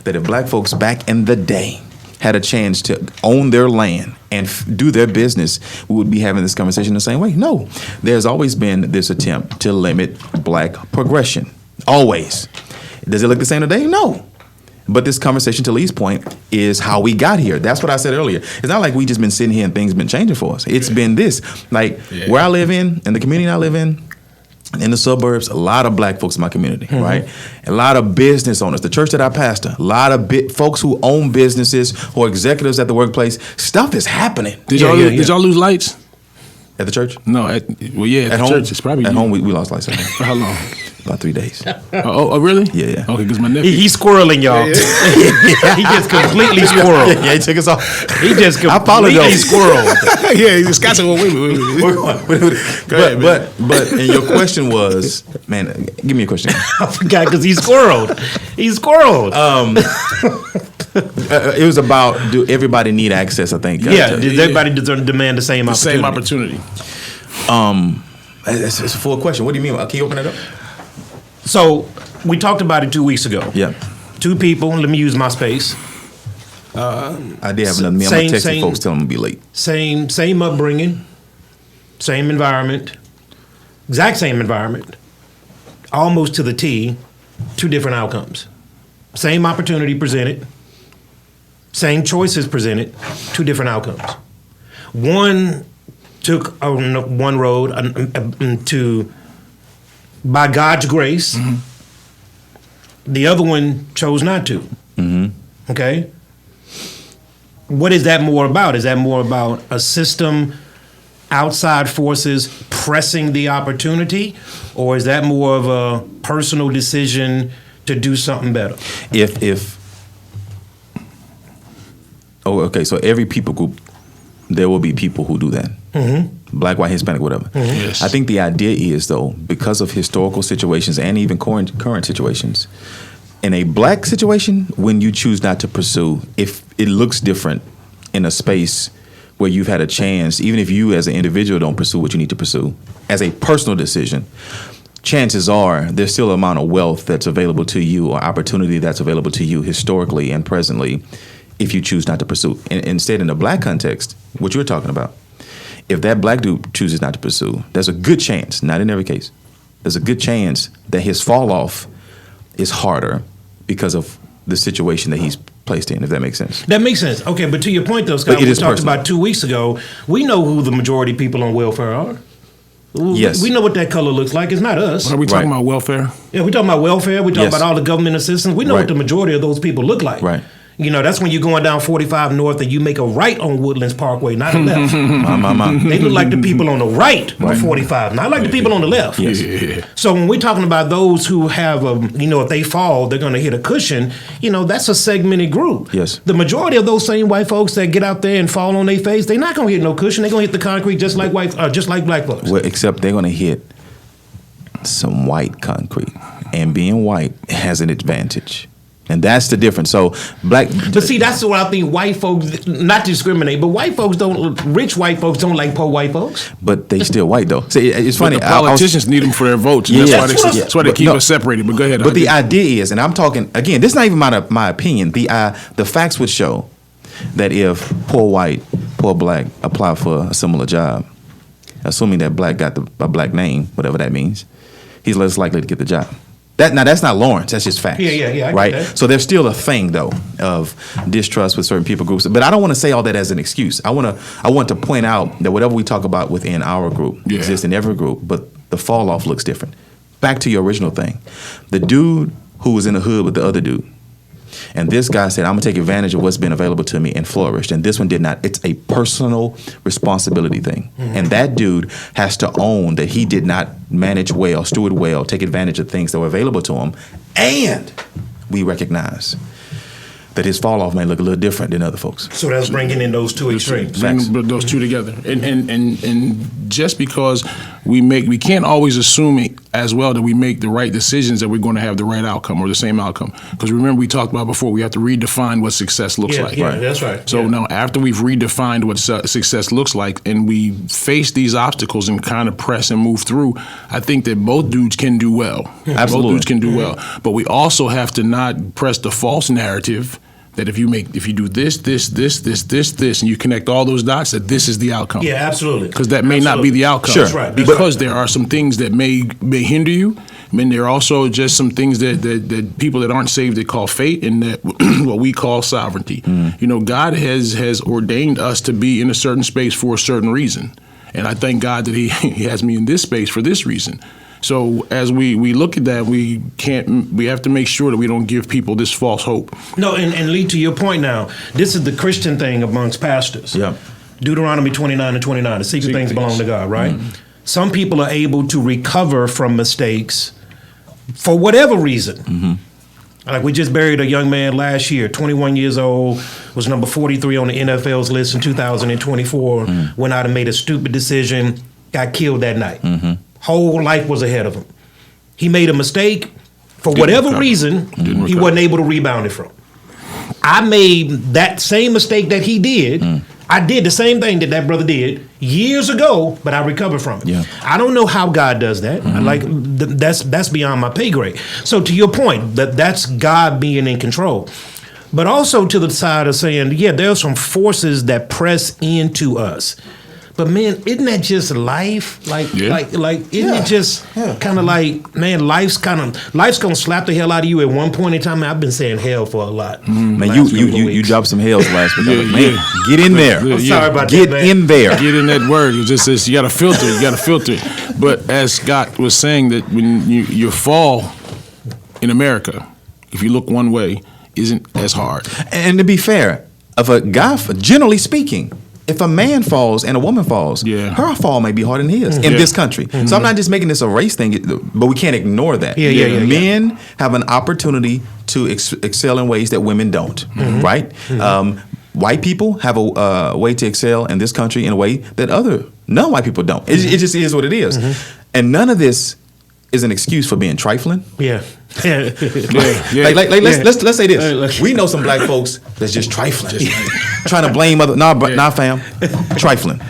that if black folks back in the day had a chance to own their land and do their business, we would be having this conversation the same way? No. There's always been this attempt to limit black progression. Always. Does it look the same today? No. But this conversation, to Lee's point, is how we got here. That's what I said earlier. It's not like we just been sitting here and things been changing for us. It's been this. Like where I live in the community I live in the suburbs, a lot of black folks in my community, right? A lot of business owners. The church that I pastor, a lot of folks who own businesses or executives at the workplace. Stuff is happening. Did y'all lose lights? At the church? No, at home, church. It's probably at home. We lost lights. For how long? About 3 days. Oh, really? Yeah. Okay, because my nephew. He's squirreling, y'all. He just completely squirreled. Yeah, he took us off. He just completely squirreled. Yeah, Scott said, well, wait. But and your question was, man, give me a question. I forgot, because he squirreled. He squirreled. It was about, do everybody need access, I think. Does everybody demand the same opportunity? It's a full question. What do you mean? Can you open it up? So we talked about it 2 weeks ago. Yeah. 2 people. Let me use my space. I did have another meeting. I'm texting folks telling them to be late. Same upbringing. same environment, exact same environment, almost to the T, two different outcomes. Same opportunity presented, same choices presented, two different outcomes. One took one road to, by God's grace. The other one chose not to. Okay? What is that more about? Is that more about a system, outside forces pressing the opportunity, or is that more of a personal decision to do something better? So every people group, there will be people who do that. Black, white, Hispanic, whatever. Yes. I think the idea is, though, because of historical situations and even current situations, in a black situation, when you choose not to pursue, if it looks different in a space where you've had a chance, even if you as an individual don't pursue what you need to pursue, as a personal decision, chances are there's still an amount of wealth that's available to you or opportunity that's available to you historically and presently if you choose not to pursue. Instead, in the black context, what you're talking about, if that black dude chooses not to pursue, there's a good chance, not in every case, there's a good chance that his fall off is harder because of the situation that he's placed in, if that makes sense. That makes sense. Okay, but to your point, though, Scott, we talked about 2 weeks ago, we know who the majority of people on welfare are. Yes. We know what that color looks like. It's not us. Are we talking about welfare? Yeah, we're talking about welfare. We're talking about all the government assistance. We know what the majority of those people look like. Right. You know, that's when you're going down 45 North and you make a right on Woodlands Parkway, not a left. They look like the people on the right of 45, not like the people on the left. Yes. Yeah. So when we're talking about those who have, if they fall, they're going to hit a cushion, that's a segmented group. Yes. The majority of those same white folks that get out there and fall on their face, they're not going to hit no cushion. They're going to hit the concrete just like black folks. Well, except they're going to hit some white concrete. And being white has an advantage. And that's the difference. So black. But see, that's what I think white folks, not to discriminate, but rich white folks don't like poor white folks. But they still white, though. See, it's funny. The politicians need them for their votes. And that's why they keep us separated. But go ahead. But the idea is, and I'm talking, again, this is not even my opinion. The facts would show that if poor white, poor black apply for a similar job, assuming that black got a black name, whatever that means, he's less likely to get the job. That's not Lawrence. That's just facts. Yeah. Right. That. So there's still a thing though of distrust with certain people groups. But I don't want to say all that as an excuse. I want to point out that whatever we talk about within our group exists in every group, but the fall off looks different. Back to your original thing, the dude who was in the hood with the other dude, and this guy said, "I'm gonna take advantage of what's been available to me," and flourished. And this one did not. It's a personal responsibility thing, and that dude has to own that he did not manage well, steward well, take advantage of things that were available to him, and we recognize that his fall off may look a little different than other folks. So that's bringing in those two extremes. Bring those two together, and just because we can't always assume as well that we make the right decisions that we're going to have the right outcome or the same outcome. Because remember, we talked about before, we have to redefine what success looks like. Yeah, that's right. So now, after we've redefined what success looks like, and we face these obstacles and kind of press and move through, I think that both dudes can do well. Absolutely. Both dudes can do well, but we also have to not press the false narrative that if you do this, and you connect all those dots, that this is the outcome. Yeah, absolutely. Because that may not be the outcome. Sure. That's right. Because there are some things that may hinder you. I mean, there are also just some things that people that aren't saved, they call fate, and that what we call sovereignty. God has ordained us to be in a certain space for a certain reason. And I thank God that he has me in this space for this reason. So as we look at that, we have to make sure that we don't give people this false hope. No, and Lee, to your point now, this is the Christian thing amongst pastors. Yeah. Deuteronomy 29:29, the secret things belong to God, right? Some people are able to recover from mistakes for whatever reason. Like we just buried a young man last year, 21 years old, was number 43 on the NFL's list in 2024, went out and made a stupid decision, got killed that night. Whole life was ahead of him. He made a mistake. For whatever reason, he wasn't able to rebound it from. I made that same mistake that he did. I did the same thing that brother did years ago, but I recovered from it. Yeah. I don't know how God does that. That's beyond my pay grade. So to your point, that's God being in control. But also to the side of saying, yeah, there are some forces that press into us. But man, isn't that just life? Like, isn't it just kind of like, man, life's gonna slap the hell out of you at one point in time. I've been saying hell for a lot. Man, you dropped some hells last week. Man, get in there. I'm sorry about get that, man. in there. Get in that word. It just says you got to filter. You got to filter it. But as Scott was saying, that when your fall in America, if you look one way, isn't as hard. And to be fair, of a guy, generally speaking, if a man falls and a woman falls, her fall may be harder than his in this country. So I'm not just making this a race thing, but we can't ignore that. Men have an opportunity to excel in ways that women don't, right? White people have a way to excel in this country in a way that other non-white people don't. It just is what it is. And none of this is an excuse for being trifling. Let's say this. We know some black folks that's just trifling. Trying to blame other. Nah, fam. Trifling.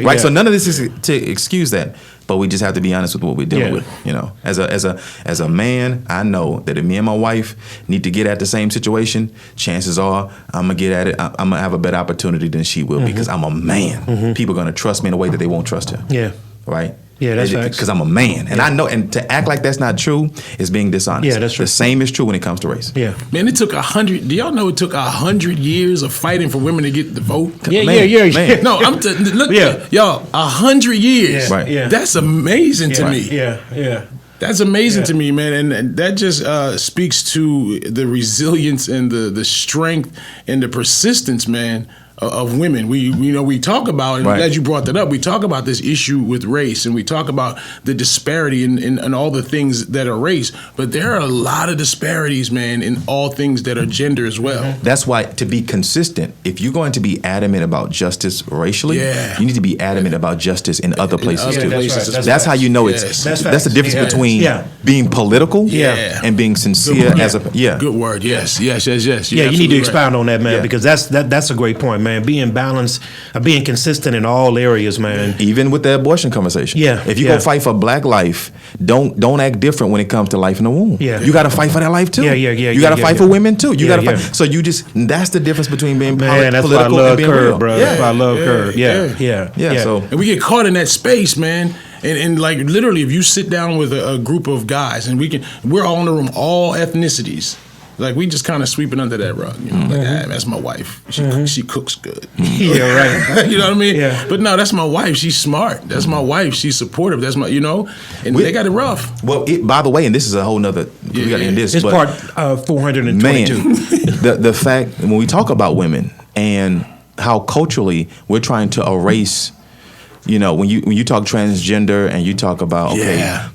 Right? So none of this is to excuse that. But we just have to be honest with what we're dealing with. You know, as a man, I know that if me and my wife need to get at the same situation, chances are I'm gonna get at it. I'm gonna have a better opportunity than she will because I'm a man. People are gonna trust me in a way that they won't trust her. Right? Yeah, that's facts. Because I'm a man, and I know, and to act like that's not true is being dishonest. Yeah, that's true. The same is true when it comes to race. Yeah, man, it took 100. Do y'all know it took 100 years of fighting for women to get the vote? Man. No, look, y'all, 100 years. Yeah. Right. Yeah. That's amazing to me. Yeah. That's amazing to me, man, and that just speaks to the resilience and the strength and the persistence, man, of women. We talk about, and I'm glad you brought that up, we talk about this issue with race, and we talk about the disparity in all the things that are race, but there are a lot of disparities, man, in all things that are gender as well. That's why, to be consistent, if you're going to be adamant about justice racially, you need to be adamant about justice in other places too. That's how you know that's the difference between being political and being sincere as a Good word. Yes. You need to expound on that, man, because that's a great point, man. Being balanced, being consistent in all areas, man. Even with the abortion conversation. If you go fight for black life, don't act different when it comes to life in the womb. You got to fight for that life too. You got to fight for women too. You got to fight. So that's the difference between being political and being real. Bro. That's why I love Curb. So, and we get caught in that space, man. And like literally, if you sit down with a group of guys, and we're all in the room, all ethnicities. Like, we just kind of sweep it under that rug, you know. Like, that's my wife. She cooks good. Right. You know what I mean? But no, that's my wife. She's smart. That's my wife. She's supportive. That's my, and they got it rough. Well, by the way, and this is a whole nother, we got to end this. It's part 422. Man, the fact, when we talk about women and how culturally we're trying to erase, when you talk transgender and you talk about,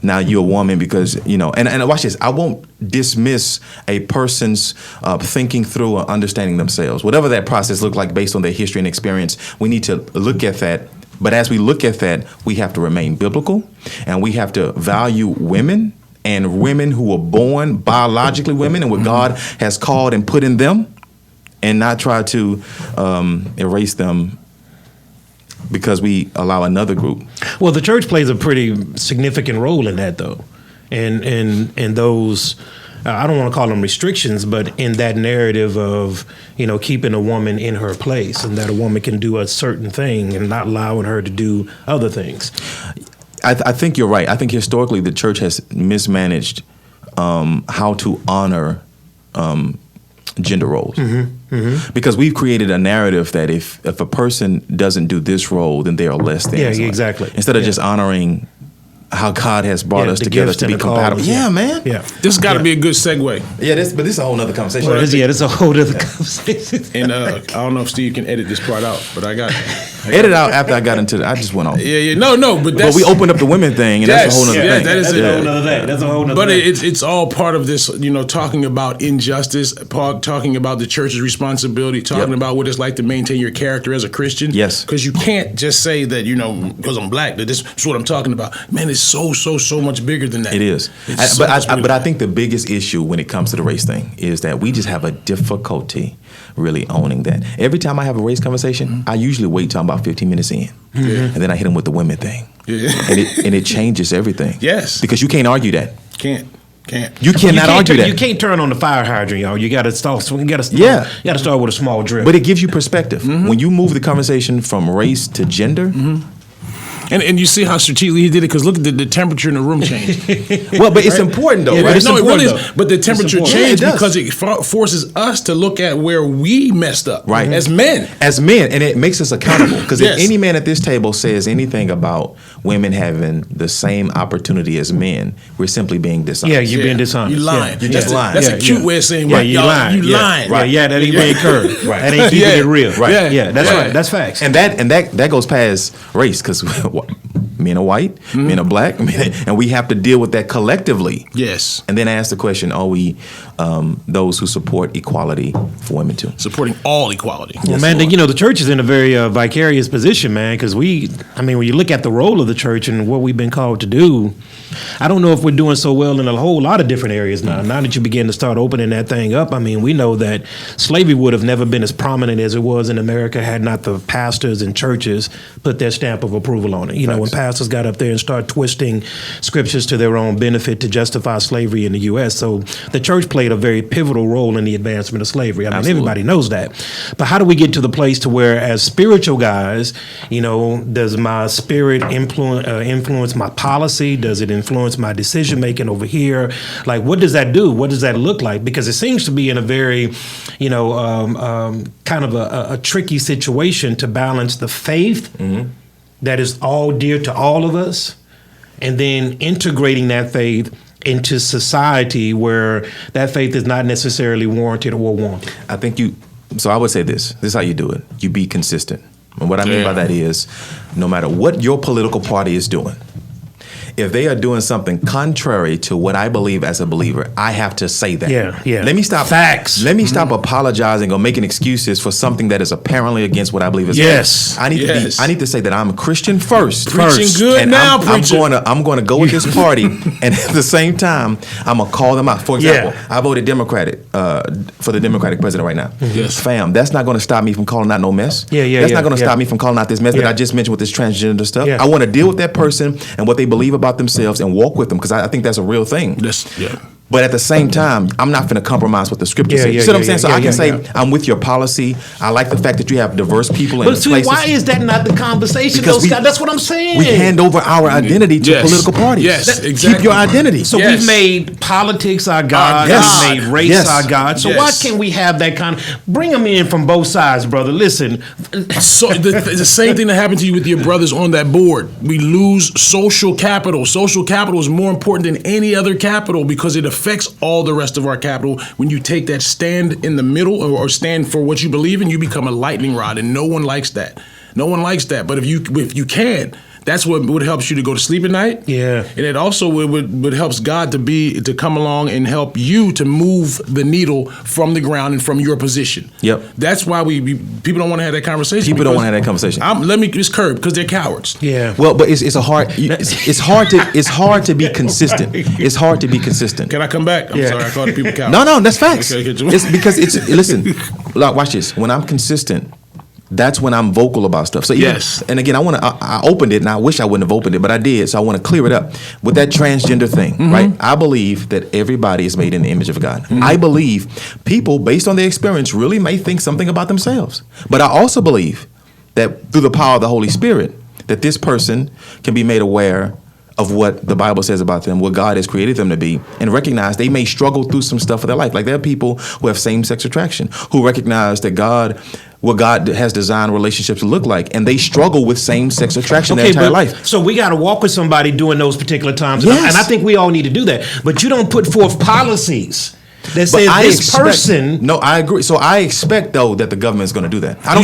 now you're a woman because, and watch this, I won't dismiss a person's thinking through or understanding themselves. Whatever that process looked like based on their history and experience, we need to look at that. But as we look at that, we have to remain biblical, and we have to value women and women who were born biologically women and what God has called and put in them, and not try to erase them because we allow another group. Well, the church plays a pretty significant role in that, though, and those I don't want to call them restrictions, but in that narrative of keeping a woman in her place, and that a woman can do a certain thing and not allowing her to do other things. I think you're right. I think historically the church has mismanaged how to honor gender roles. Because we've created a narrative that if a person doesn't do this role, then they are less than. Exactly. Instead of just honoring how God has brought us together to be compatible. Man. This got to be a good segue. But this is a whole nother conversation. Well, this is a whole other conversation. And I don't know if Steve can edit this part out, but I got edit out after I got into I just went off. No, but that's... But we opened up the women thing, and that's a whole other thing. That's a whole other thing. That's a whole other thing. But thing. it's all part of this, talking about injustice, talking about the church's responsibility, talking about what it's like to maintain your character as a Christian. Yes. Because you can't just say that, because I'm black, that this is what I'm talking about. Man, it's so much bigger than that. It is. But I think the biggest issue when it comes to the race thing is that we just have a difficulty really owning that. Every time I have a race conversation, I usually wait till I'm about 15 minutes in. And then I hit them with the women thing. And it changes everything. Yes. Because you can't argue that. Can't. You cannot argue that. You can't turn on the fire hydrant, y'all. You got to start. You got to start with a small drip. But it gives you perspective. When you move the conversation from race to gender, And you see how strategically he did it, because look at the temperature in the room changed. Well, but it's important though, right? No, it really is. But the temperature changed Yeah, it because it forces us to look at where we messed up, right? As men, and it makes us accountable. Because if any man at this table says anything about women having the same opportunity as men, we're simply being dishonest. Yeah, you're being dishonest. You lying. You're just lying. That's a cute way of saying, you lying. You lying. Right. Yeah, that ain't being curved. Right. That ain't keeping it real. Right. Yeah, that's right. That's facts. And that goes past race, because men are white, men are black, and we have to deal with that collectively. Yes. And then ask the question: are we those who support equality for women too? Supporting all equality. Well, man, the church is in a very vicarious position, man, because when you look at the role of the church and what we've been called to do, I don't know if we're doing so well in a whole lot of different areas now. Now that you begin to start opening that thing up, we know that slavery would have never been as prominent as it was in America had not the pastors and churches put their stamp of approval on it. When pastors got up there and started twisting scriptures to their own benefit to justify slavery in the U.S. So the church played a very pivotal role in the advancement of slavery. Everybody knows that. But how do we get to the place to where, as spiritual guys, does my spirit influence my policy? Does it influence my decision making over here? Like, what does that do? What does that look like? Because it seems to be in a very, kind of a tricky situation to balance the faith that is all dear to all of us, and then integrating that faith into society where that faith is not necessarily warranted or wanted. So I would say this is how you do it. You be consistent. And what I mean by that is, no matter what your political party is doing, if they are doing something contrary to what I believe as a believer, I have to say that. Yeah. Let me stop. Facts. Let me stop apologizing or making excuses for something that is apparently against what I believe is. Yes. I need to say that I'm a Christian first. Preaching good and now, I'm going to go with this party, and at the same time, I'm gonna call them out. For example, I voted Democratic for the Democratic president right now. Yes. Fam, that's not going to stop me from calling out no mess. That's not going to stop me from calling out this mess that I just mentioned with this transgender stuff. Yeah. I want to deal with that person and what they believe about themselves and walk with them, because I think that's a real thing. But at the same time, I'm not going to compromise what the scripture says. You see what I'm saying? So I can say I'm with your policy. I like the fact that you have diverse people in places. Why is that not the conversation? Because that's what I'm saying. We hand over our identity to political parties. Yes, exactly. Keep your identity. So we've made politics our God. We've made race our God. So why can't we have that kind of... Bring them in from both sides, brother. Listen. So the same thing that happened to you with your brothers on that board. We lose social capital. Social capital is more important than any other capital because it affects all the rest of our capital. When you take that stand in the middle or stand for what you believe in, you become a lightning rod, and no one likes that. No one likes that. But if you can, that's what helps you to go to sleep at night. Yeah. And it also would helps God to come along and help you to move the needle from the ground and from your position. Yep. That's why people don't want to have that conversation. People don't want to have that conversation. It's curb because they're cowards. Yeah. Well, but it's hard to be consistent. It's hard to be consistent. Can I come back? I'm sorry, I called people cowards. No, that's facts. Okay, it's because listen, look, watch this. When I'm consistent, that's when I'm vocal about stuff. So and again, I opened it, and I wish I wouldn't have opened it, but I did. So I want to clear it up with that transgender thing, right? I believe that everybody is made in the image of God. I believe people, based on their experience, really may think something about themselves. But I also believe that through the power of the Holy Spirit, that this person can be made aware of what the Bible says about them, what God has created them to be, and recognize they may struggle through some stuff of their life. Like there are people who have same-sex attraction, who recognize that what God has designed relationships to look like, and they struggle with same-sex attraction their entire life. So we got to walk with somebody during those particular times, Yes. and I think we all need to do that. But you don't put forth policies that says this person. No, I agree. So I expect though that the government is going to do that. I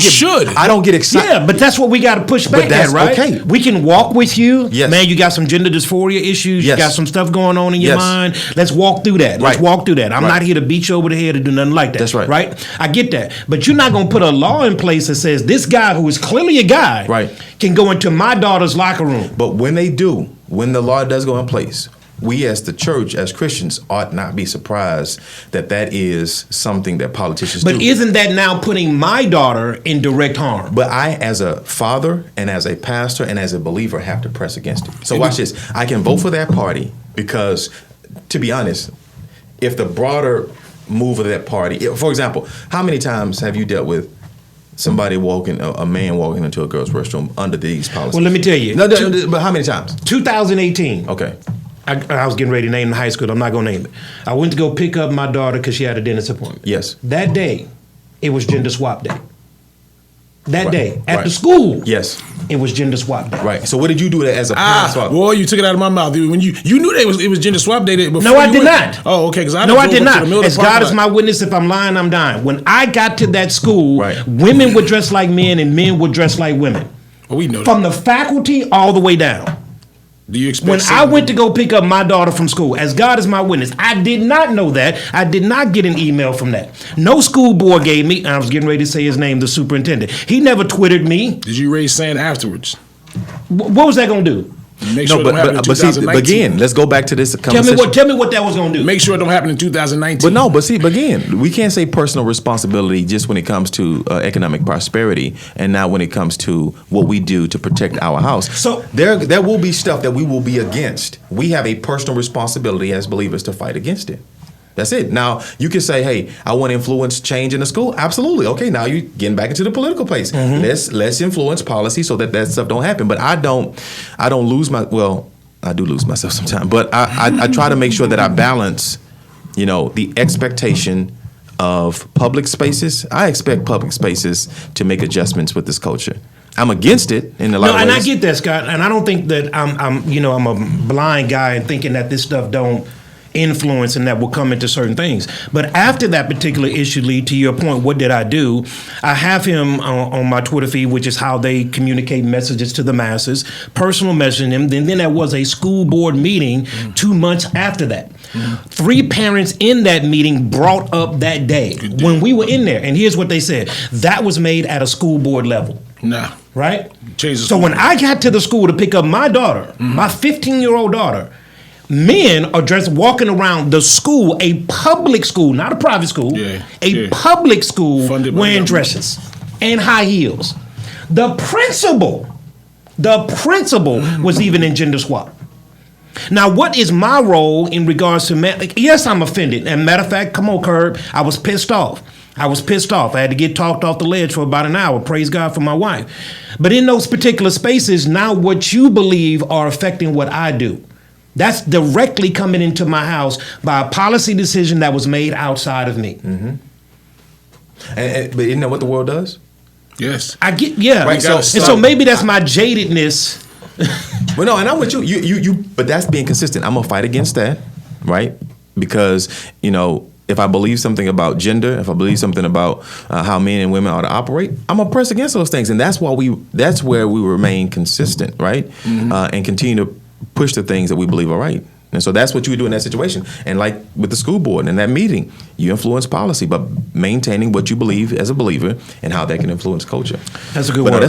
don't get excited. Yeah, but that's what we got to push back at, right? Okay. We can walk with you. Yes. Man, you got some gender dysphoria issues. Yes. You got some stuff going on in your Yes. mind. Let's walk through that. Let's Right. walk through that. I'm Right. not here to beat you over the head or do nothing like that. That's right. Right? I get that. But you're not going to put a law in place that says this guy who is clearly a guy Right. can go into my daughter's locker room. But when the law does go in place, we as the church, as Christians, ought not be surprised that is something that politicians do. But isn't that now putting my daughter in direct harm? But I, as a father and as a pastor and as a believer, have to press against it. So watch this. I can vote for that party because, to be honest, if the broader move of that party, for example, how many times have you dealt with somebody a man walking into a girl's restroom under these policies? Well, let me tell you. No, but how many times? 2018. Okay. I was getting ready to name the high school. I'm not going to name it. I went to go pick up my daughter because she had a dentist appointment. Yes. That day, it was gender swap day. That day, at Right. the school, Yes. it was gender swap day. Right. So what did you do as a parent swap? Boy, you took it out of my mouth. Dude. When you knew that it was gender swap day before. No, I you did went. not. Oh, okay. Because No, I did not. As God is my witness, if I'm lying, I'm dying. When I got to that school, Right. women would dress like men and men would dress like women. Well, we know From that. the faculty all the way down. Do you expect? When I went to go pick up my daughter from school, as God is my witness, I did not know that. I did not get an email from that. No school board gave me, and I was getting ready to say his name, the superintendent. He never Twittered me. Did you raise sand afterwards? What was that going to do? Make No, sure it don't happen in but see, 2019. again, let's go back to this Tell conversation. me what that was going to do. Make sure it don't happen in 2019. But no, but again, we can't say personal responsibility just when it comes to economic prosperity, and not when it comes to what we do to protect our house. So- there will be stuff that we will be against. We have a personal responsibility as believers to fight against it. That's it. Now you can say, "Hey, I want to influence change in the school." Absolutely. Okay. Now you're getting back into the political place. Let's influence policy so that stuff don't happen. But I don't lose my. Well, I do lose myself sometimes. But I try to make sure that I balance, the expectation of public spaces. I expect public spaces to make adjustments with this culture. I'm against it in a lot of ways. And I get that, Scott. And I don't think that I'm a blind guy and thinking that this stuff don't influence and that will come into certain things. But after that particular issue, Lee, to your point, what did I do? I have him on my Twitter feed, which is how they communicate messages to the masses, personal messaging them. Then there was a school board meeting 2 months after that. 3 parents in that meeting brought up that day when we were in there. And here's what they said. That was made at a school board level. Nah. Right? Jesus. So when I got to the school to pick up my daughter, my 15-year-old daughter, men are walking around the school, a public school, not a private school, public school, Funded by wearing government. dresses and high heels. The principal was even in gender swap. Now, what is my role in regards to yes, I'm offended. And matter of fact, come on, Curb, I was pissed off. I had to get talked off the ledge for about an hour. Praise God for my wife. But in those particular spaces, now what you believe are affecting what I do. That's directly coming into my house by a policy decision that was made outside of me. Mm-hmm. But isn't that what the world does? Yes. I get, yeah. Right, So maybe that's my jadedness. Well, no, and I'm with you. But that's being consistent. I'm gonna fight against that, right? Because if I believe something about gender, if I believe something about how men and women ought to operate, I'm gonna press against those things, and that's where we remain consistent, right? And continue to push the things that we believe are right. And so that's what you would do in that situation. And like with the school board in that meeting, you influence policy, but maintaining what you believe as a believer and how that can influence culture. That's a good But word. I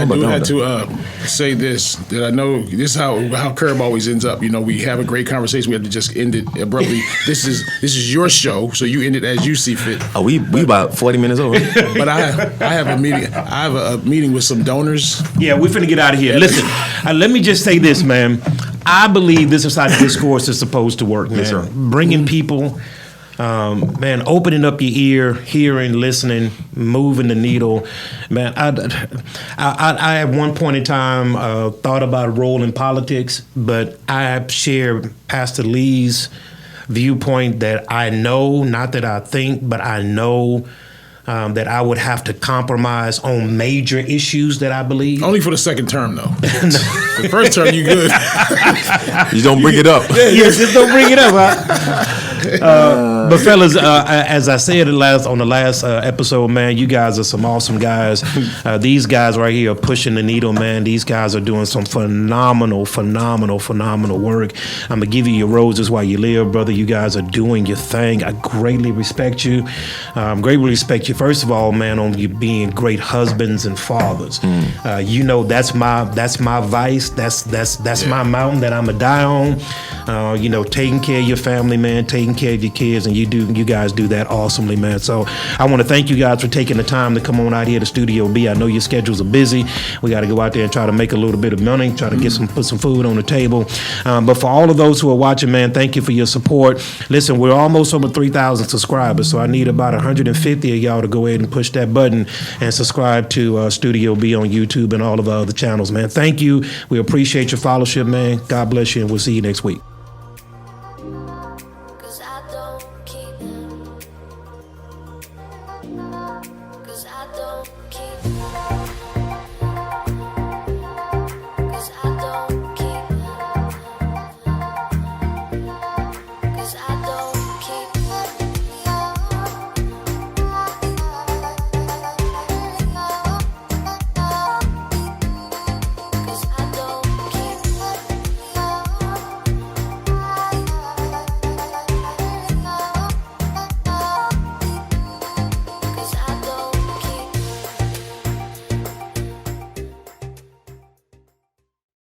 do have to say this, that I know this is how Curb always ends up. We have a great conversation. We have to just end it abruptly. This is your show, so you end it as you see fit. Oh, we about 40 minutes over. But I have a meeting. I have a meeting with some donors. Yeah, we're finna get out of here. Listen, let me just say this, man. I believe this is how discourse is supposed to work, man. Yes, sir. Bringing people, opening up your ear, hearing, listening, moving the needle. Man, I at one point in time thought about a role in politics, but I share Pastor Lee's viewpoint that I know, not that I think, but I know that I would have to compromise on major issues that I believe. Only for the second term, though. The first term, you good. You don't bring it up. Yes, just don't bring it up. But fellas, as I said on the last episode, man, you guys are some awesome guys. These guys right here are pushing the needle, man. These guys are doing some phenomenal work. I'm gonna give you your roses while you live, brother. You guys are doing your thing. I greatly respect you. Greatly respect you. First of all, man, on you being great husbands and fathers. That's my vice. That's my mountain that I'm gonna die on. Taking care of your family, man, taking care of your kids, and and you guys do that awesomely, man. So I want to thank you guys for taking the time to come on out here to Studio B. I know your schedules are busy. We got to go out there and try to make a little bit of money, try to put some food on the table. But for all of those who are watching, man, thank you for your support. Listen, we're almost over 3,000 subscribers, so I need about 150 of y'all to go ahead and push that button and subscribe to Studio B on YouTube and all of our other channels, man. Thank you. We appreciate your followership, man. God bless you, and we'll see you next week. 'Cause I don't keep 'Cause I don't keep